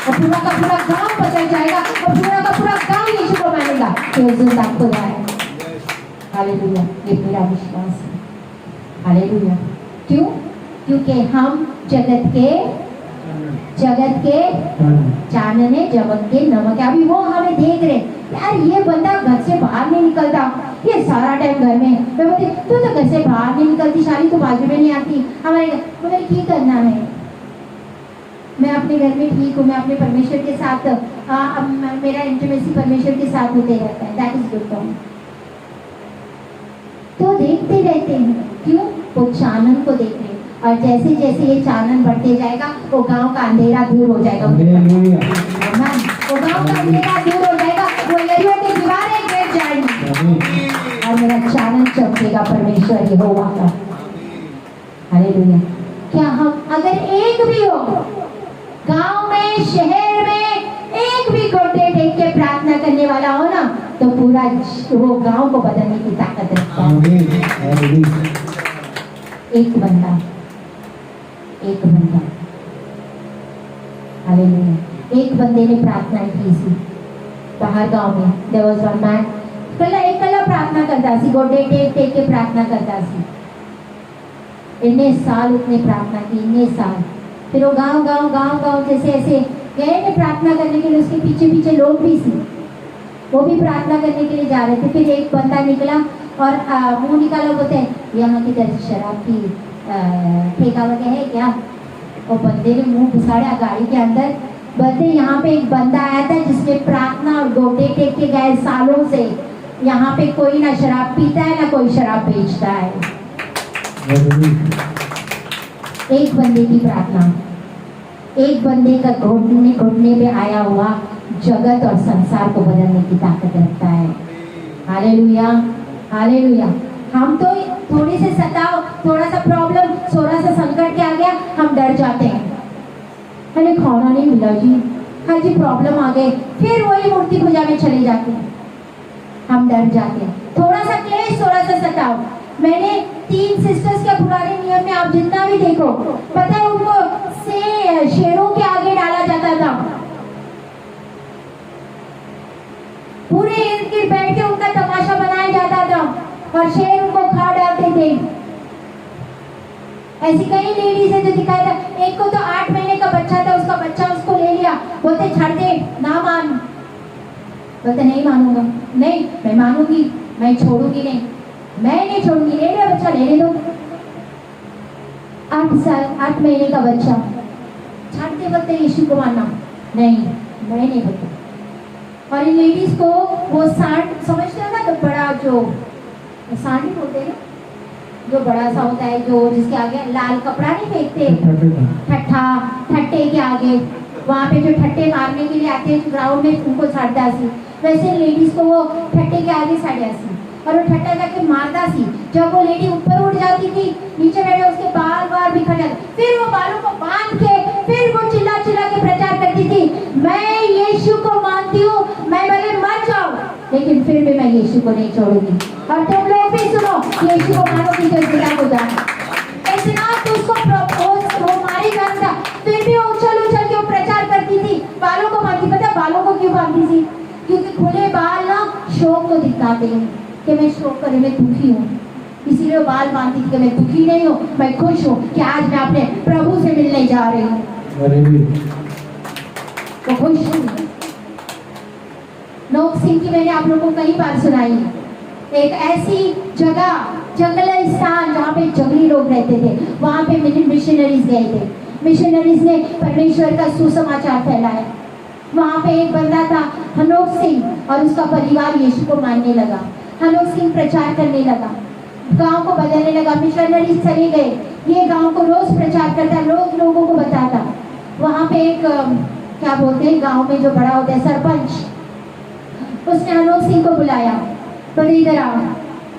और पूरा का पूरा गांव बदल जाएगा, और पूरा का पूरा गांव यीशु को मानेगा कि वो जिंदा खुदा है। हालेलुया। ये मेरा विश्वास है। हालेलुया। क्यों? क्योंकि हम जगत के चानने, जगत के नमक। अभी वो हमें देख रहे यार, ये बंदा घर से बाहर नहीं निकलता, ये सारा टाइम घर में। मैं बोलती तू तो घर से बाहर नहीं निकलती शाली, तो बाजू में नहीं आती हमारे घर। मुझे ठीक करना है, मैं अपने घर में ठीक हूँ, मैं अपने परमेश्वर के साथ, मेरा इंटीमेसी परमेश्वर के साथ होते रहता है। That is good for me. तो देखते रहते हैं। क्यों? वो चानन को देख रहे हैं, और जैसे जैसे ये चानन बढ़ते जाएगा वो गांव का अंधेरा दूर हो जाएगा। वो गांव का अंधेरा दूर हो जाएगा, वो यरीहो की दीवारें गिर जाएंगी, और मेरा चानन चमकेगा परमेश्वर यहोवा का। हालेलुया। क्या हम अगर एक भी हो गांव में, शहर में, एक भी घुटने टेक के प्रार्थना करने वाला हो ना, तो पूरा वो गांव को बदलने की ताकत रखता है। एक बंदा। हालेलुया। एक बंदे ने प्रार्थना की सी बाहर गांव में। देयर वाज वन मैन, कला प्रार्थना करता सी, गोडे टेक के प्रार्थना करता सी। इतने साल उसने प्रार्थना की, इतने साल। फिर वो गांव जैसे ऐसे गए ने प्रार्थना करने के लिए, उसके पीछे पीछे लोग भी थे, वो भी प्रार्थना करने के लिए जा रहे थे। फिर एक बंदा निकला और मुंह निकाला, बोलते हैं यहाँ की तरफ शराब की ठेका वगैरह है क्या? और बंदे ने मुंह घुसाड़ा गाड़ी के अंदर। बोलते यहाँ पे एक बंदा आया था जिसने प्रार्थना और गोटे टेक के गए सालों से, यहाँ पे कोई ना शराब पीता है ना कोई शराब बेचता है। एक बंदे की प्रार्थना, एक बंदे का घुटने पे आया हुआ जगत और संसार को बदलने की ताकत रखता है। Hallelujah, hallelujah. हम तो थोड़ी से सताव, थोड़ा सा प्रॉब्लम, थोड़ा सा संकट के आ गया, हम डर जाते हैं। अरे खाना नहीं मिला जी, हाँ जी प्रॉब्लम आ गए, फिर वही मूर्ति पूजा में चले जाते हैं, हम डर जाते हैं। थोड़ा सा क्लेश, थोड़ा सा सताव। मैंने 3 सिस्टर्स के पुराने नियम में आप जितना भी देखो, पता है उनको से शेरों के आगे डाला जाता था, पूरे इर्द गिर्द बैठ के उनका तमाशा बनाया जाता था और शेर उनको खा डालते थे। ऐसी कई लेडीज है जो दिखाया था। एक को तो 8 महीने का बच्चा था, उसका बच्चा उसको ले लिया, बोलते छड़ दे ना मान, बोलते नहीं मानूंगा, नहीं मैं मानूंगी, मैं छोड़ूंगी नहीं, मैं नहीं छोड़ूंगी, ले लिया बच्चा, ले दो। 8 महीने का बच्चा, छाड़ते बोलते यीशु को मानना, नहीं मैं नहीं बोलती। और इन लेडीज को वो सांड समझते हो ना, तो बड़ा जो सांड ही बोलते हैं, जो बड़ा सा होता है, जो जिसके आगे लाल कपड़ा नहीं फेंकते, ठट्टे के आगे, वहाँ पे जो ठट्टे मारने के लिए आते हैं ग्राउंड में, उनको छाड़ता सी। वैसे लेडीज को वो ठट्टे के आगे साड़िया सी और वो ठट्टा जाके मारता सी। जब वो लेडी ऊपर उठ जाती थी, नीचे बैठे उसके बाल बिखर जाते, फिर वो बालों को बांध के फिर वो चिल्ला चिल्ला के प्रचार करती थी, मैं यीशु को मानती हूँ, मैं भले मर जाऊं लेकिन फिर भी मैं यीशु को नहीं छोड़ूंगी। और तुम लोग भी सुनो, यीशु को मानोगी तो जिला हो जाना। इतना तो उसको वो मारे जाता था, फिर भी उछल के वो प्रचार करती थी, बालों को बांधती। पता बालों को क्यों बांधती थी? क्योंकि खुले बाल ना शोक को दिखाते हैं कि मैं शोक करे, मैं दुखी हूँ, इसीलिए वो बाल बांधती थी कि मैं दुखी नहीं हूँ, मैं खुश हूँ कि आज मैं अपने प्रभु से मिलने जा रही हूँ। तो खुश हूँ। नोक सिंह की मैंने आप लोगों को कई बार सुनाई है। एक ऐसी जगह, जंगली स्थान जहाँ पे जंगली लोग रहते थे, वहाँ पे मिशनरीज गए थे। मिशनरीज ने परमेश्वर का सुसमाचार फैलाया। वहाँ पे एक बंदा था हनोक सिंह और उसका परिवार यीशु को मानने लगा। हनोक सिंह प्रचार करने लगा, गांव को बदलने लगा। मिशनरीज चले गए, ये गांव को रोज प्रचार करता, रोज लोगों को बताता। वहाँ पे एक क्या बोलते हैं गांव में जो बड़ा होता है सरपंच, उसने हनोक सिंह को बुलाया, बोले इधर आओ।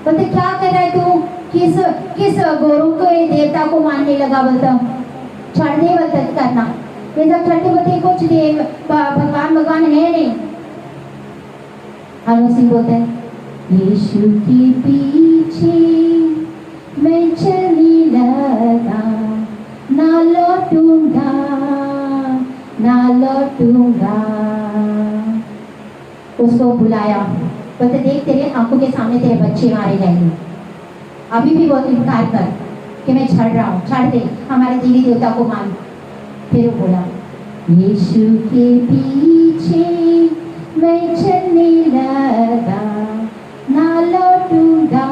बोलते क्या कर रहा है तू, किस गुरु को देवता को मानने लगा? बोलता छोड़ दे, बोलता करना ये सब छठे बोलते कुछ देव भगवान है नहीं। हनोक सिंह बोलते यीशु के पीछे मैं चलने लगा, ना लौटूंगा ना लौटूंगा। उसको बुलाया, बोलते देख तेरे आंखों के सामने तेरे बच्चे मारे जाएंगे, अभी भी बहुत इनकार कर कि मैं छड़ रहा हूँ, छड़ दे, हमारे देवी देवता को मान। फिर वो बोला यीशु के पीछे मैं चलने लगा, ना लौटूंगा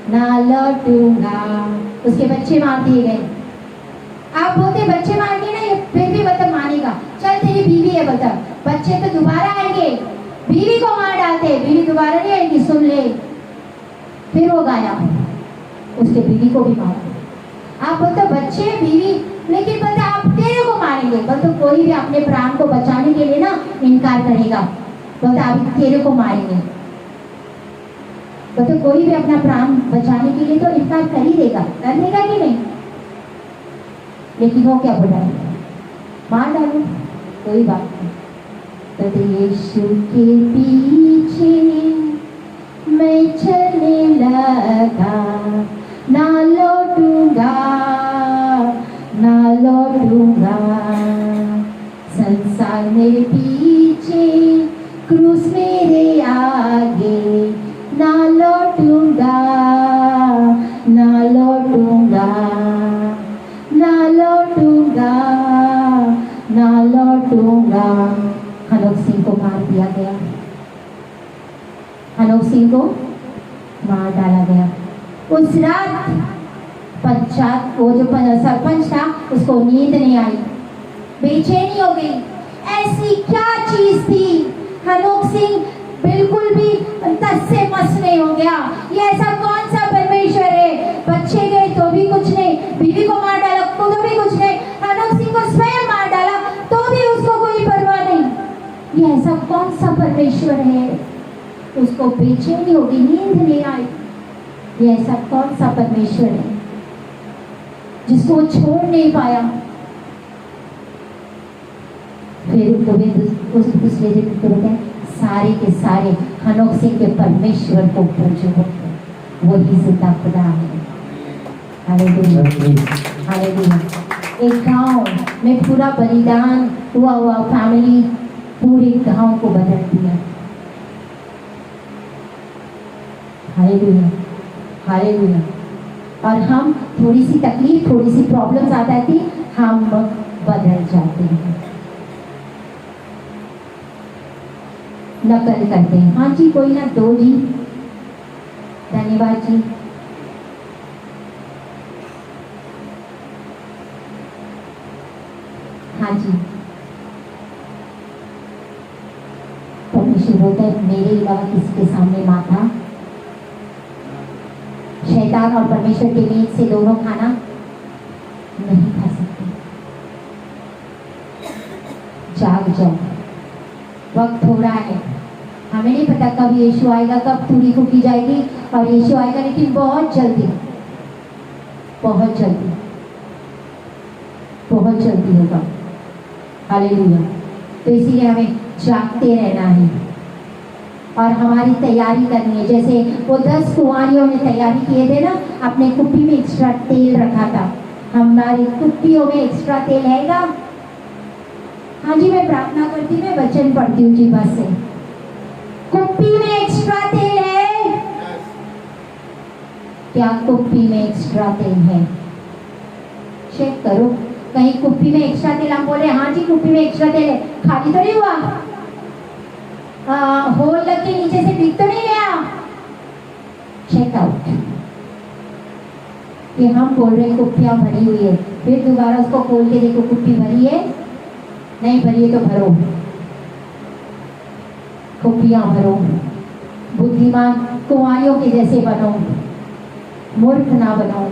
ना लौटूंगा। उसके बच्चे मार दिए गए। आप बोलते बच्चे मार दिए ना, ये फिर भी बता मानेगा, चल तेरी बीवी है बता, बच्चे तो दोबारा आएंगे, बीवी को मार डालते, बीवी दोबारा नहीं आएगी, सुन ले। फिर वो गाया, उसके बीवी को भी मारा। आप बोलते बच्चे बीवी, लेकिन बोलते आप तेरे को मारेंगे। बोलते कोई भी अपने प्राण को बचाने के लिए ना इनकार करेगा, बोलते आप तेरे को मारेंगे। बोलते कोई भी अपना प्राण बचाने के लिए तो इनकार कर ही देगा, कर देगा कि नहीं? लेकिन वो क्या बोला, मार डालो, कोई बात नहीं। तो यीशु के पीछे मैं चलने लगा, ना लौटूंगा ना लौटूंगा। संसार मेरे पीछे, क्रूस मेरे आगे, ना लौटूंगा ना लौटूंगा। हनोक सिंह को मार दिया गया, हनोक सिंह को मार डाला गया। उस रात पंचायत वो जो सरपंच था उसको नींद नहीं आई, बेचैनी हो गई। ऐसी क्या चीज थी? हनोक सिंह बिल्कुल भी तस से मस नहीं हो गया। ये ऐसा कौन सा परमेश्वर है? बच्चे गए तो भी कुछ नहीं, बीवी को मार डाला तो भी कुछ नहीं, हनोक सिंह को स्वयं मार डाला तो भी उसको कोई परवाह नहीं। ये ऐसा कौन सा परमेश्वर है? उसको बेचैनी होगी, नींद नहीं आई। ये ऐसा कौन सा परमेश्वर है जिसको वो छोड़ नहीं पाया? फिर उस दूसरे दिन तो बताए सारे के सारे हनोक सिंह के परमेश्वर को पूजो, वही जिंदा खुदा है। Hallelujah, hallelujah. एक गांव में पूरा बलिदान हुआ फैमिली पूरे गांव को बदल दिया। Hallelujah, hallelujah. और हम थोड़ी सी तकलीफ, थोड़ी सी प्रॉब्लम्स आ जाती, हम बदल जाते हैं, नकल करते हैं। हाँ जी, कोई ना, दो जी, धन्यवाद जी। हाँ जी, परमेश्वर बोलता है मेरे अलावा किसी के सामने माथा, शैतान और परमेश्वर के बीच से दोनों खाना नहीं खा सकते। जाग जाओ, वक्त हो रहा है। हमें नहीं पता कब यीशु आएगा, कब पूरी फूकी जाएगी और यीशु आएगा, लेकिन बहुत जल्दी, बहुत जल्दी, बहुत जल्दी होगा। हालेलुया। तो इसीलिए हमें जागते रहना है और हमारी तैयारी करनी है। जैसे वो 10 कुंवारियों ने तैयारी किए थे ना, अपने कुप्पी में एक्स्ट्रा तेल रखा था। हमारी कुप्पियों में एक्स्ट्रा तेल हैगा? हाँ जी, मैं प्रार्थना करती हूँ, मैं वचन पढ़ती हूँ जी बस से। कुप्पी में एक्स्ट्रा तेल है? क्या कुप्पी में एक्स्ट्रा तेल है? चेक करो, कहीं कुप्पी में एक्स्ट्रा तेल, हम बोले हाँ जी कुप्पी में एक्स्ट्रा तेल है, खाली तो नहीं हुआ? होल लग के नीचे से दिख तो नहीं गया? Check out. कि हम बोल रहे कुप्पियां भरी हुई है, फिर दोबारा उसको खोल के देखो कुप्पी भरी है, नहीं भरी है तो भरो, कुप्पियां भरो। बुद्धिमान कुंवारियों के जैसे बनो, मूर्ख ना बनो,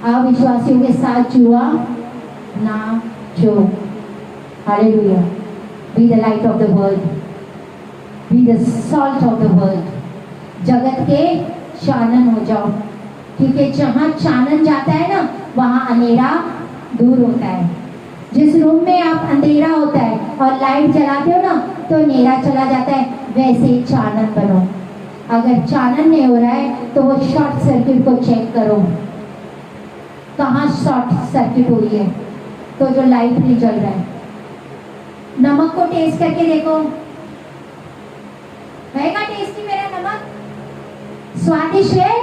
अविश्वासियों के साथ जुआ ना जो। Hallelujah. Be the light of the world, be the salt of the world. जगत के चानन हो जाओ, क्योंकि जहाँ चानन जाता है ना, वहाँ अंधेरा दूर होता है। जिस रूम में आप अंधेरा होता है और लाइट जलाते हो ना, तो अंधेरा चला जाता है, वैसे चानन बनो। अगर चानन नहीं हो रहा है तो वो शॉर्ट सर्किट को चेक करो, कहाँ शॉर्ट सर्किट हुई है, तो जो लाइट नहीं जल रहा है। नमक को टेस्ट करके देखो, रहेगा टेस्टी मेरा नमक? स्वादिष्ट है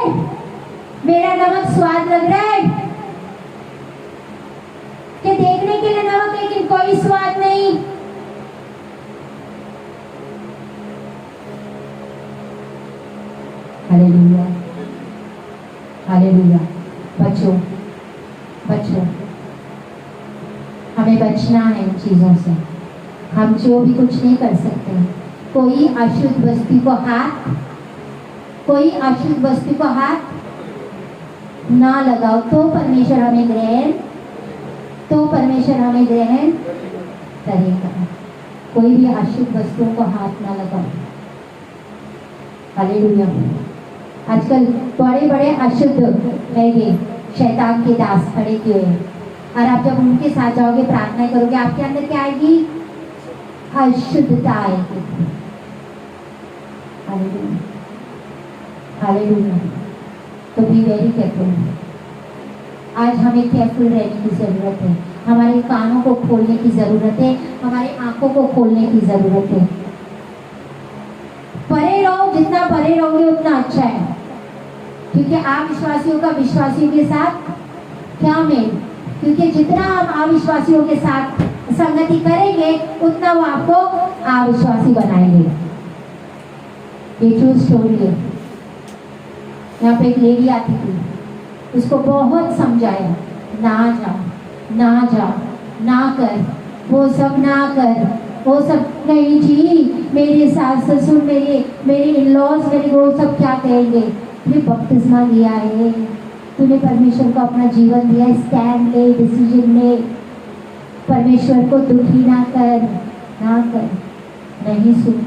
मेरा नमक? स्वाद लग रहा है कि देखने के लिए नमक, लेकिन कोई स्वाद नहीं। Hallelujah, hallelujah. बचो, बचो, हमें बचना है इन चीजों से। हम जो भी कुछ नहीं कर सकते। कोई अशुद्ध वस्तु को हाथ, कोई अशुद्ध वस्तु को हाथ ना लगाओ, तो परमेश्वर हमें ग्रहण, तो परमेश्वर हमें ग्रहण करेगा। कोई भी अशुद्ध वस्तुओं को हाथ ना लगाओ। हालेलुया। आजकल बड़े बड़े अशुद्ध है ये शैतान के दास खड़े किए हैं, और आप जब उनके साथ जाओगे, प्रार्थना करोगे, आपके अंदर क्या आएगी? अशुद्धता आएगी। Hallelujah, hallelujah. तो बी वेरी केयरफुल। आज हमें केयरफुल रहने की ज़रूरत है। हमारे कानों को खोलने की ज़रूरत है, हमारी आंखों को खोलने की ज़रूरत है। परे रहो, जितना परे रहोगे उतना अच्छा है, क्योंकि अविश्वासियों का विश्वासियों के साथ क्या मेल? क्योंकि जितना हम अविश्वासियों के साथ संगति करेंगे उतना वो आपको अविश्वासी बनाएंगे। ये ट्रू स्टोरी है। यहाँ पे एक लेडी आती थी, उसको बहुत समझाया, ना जा, ना जा, ना कर, वो सब ना कर, वो सब नहीं जी, मेरे सास ससुर, मेरे इन-लॉज, मेरे वो सब क्या कहेंगे। तूने बपतिस्मा लिया है, तूने परमेश्वर को अपना जीवन दिया है, स्टैंड ले, डिसीजन ले, परमेश्वर को दुखी ना कर, ना कर, नहीं सुन।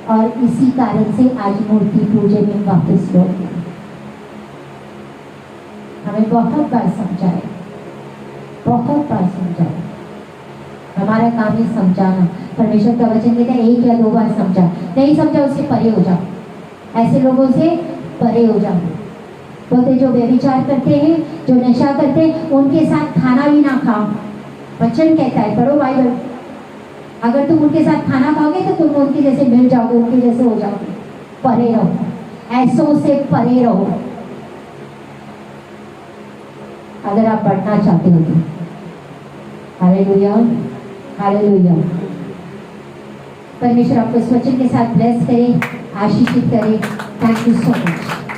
और इसी कारण से आज मूर्ति पूजन में वापस लौट गए। हमें बहुत बार समझाए, बहुत बार समझाए। हमारा काम है समझाना। परमेश्वर का वचन कहता है एक या दो बार समझा, नहीं समझा उससे परे हो जाओ, ऐसे लोगों से परे हो जाओ। बोलते जो व्यभिचार करते हैं, जो नशा करते हैं, उनके साथ खाना भी ना खाओ। वचन कहता है, पढ़ो बाइबल, अगर तुम उनके साथ खाना खाओगे तो तुम उनके जैसे मिल जाओगे, उनके जैसे हो जाओगे। परे रहो, ऐसों से परे रहो अगर आप बढ़ना चाहते हो तो। Hallelujah, hallelujah. परमेश्वर आपको इस वचन के साथ ब्लेस करे, आशीषित करे। Thank you so much.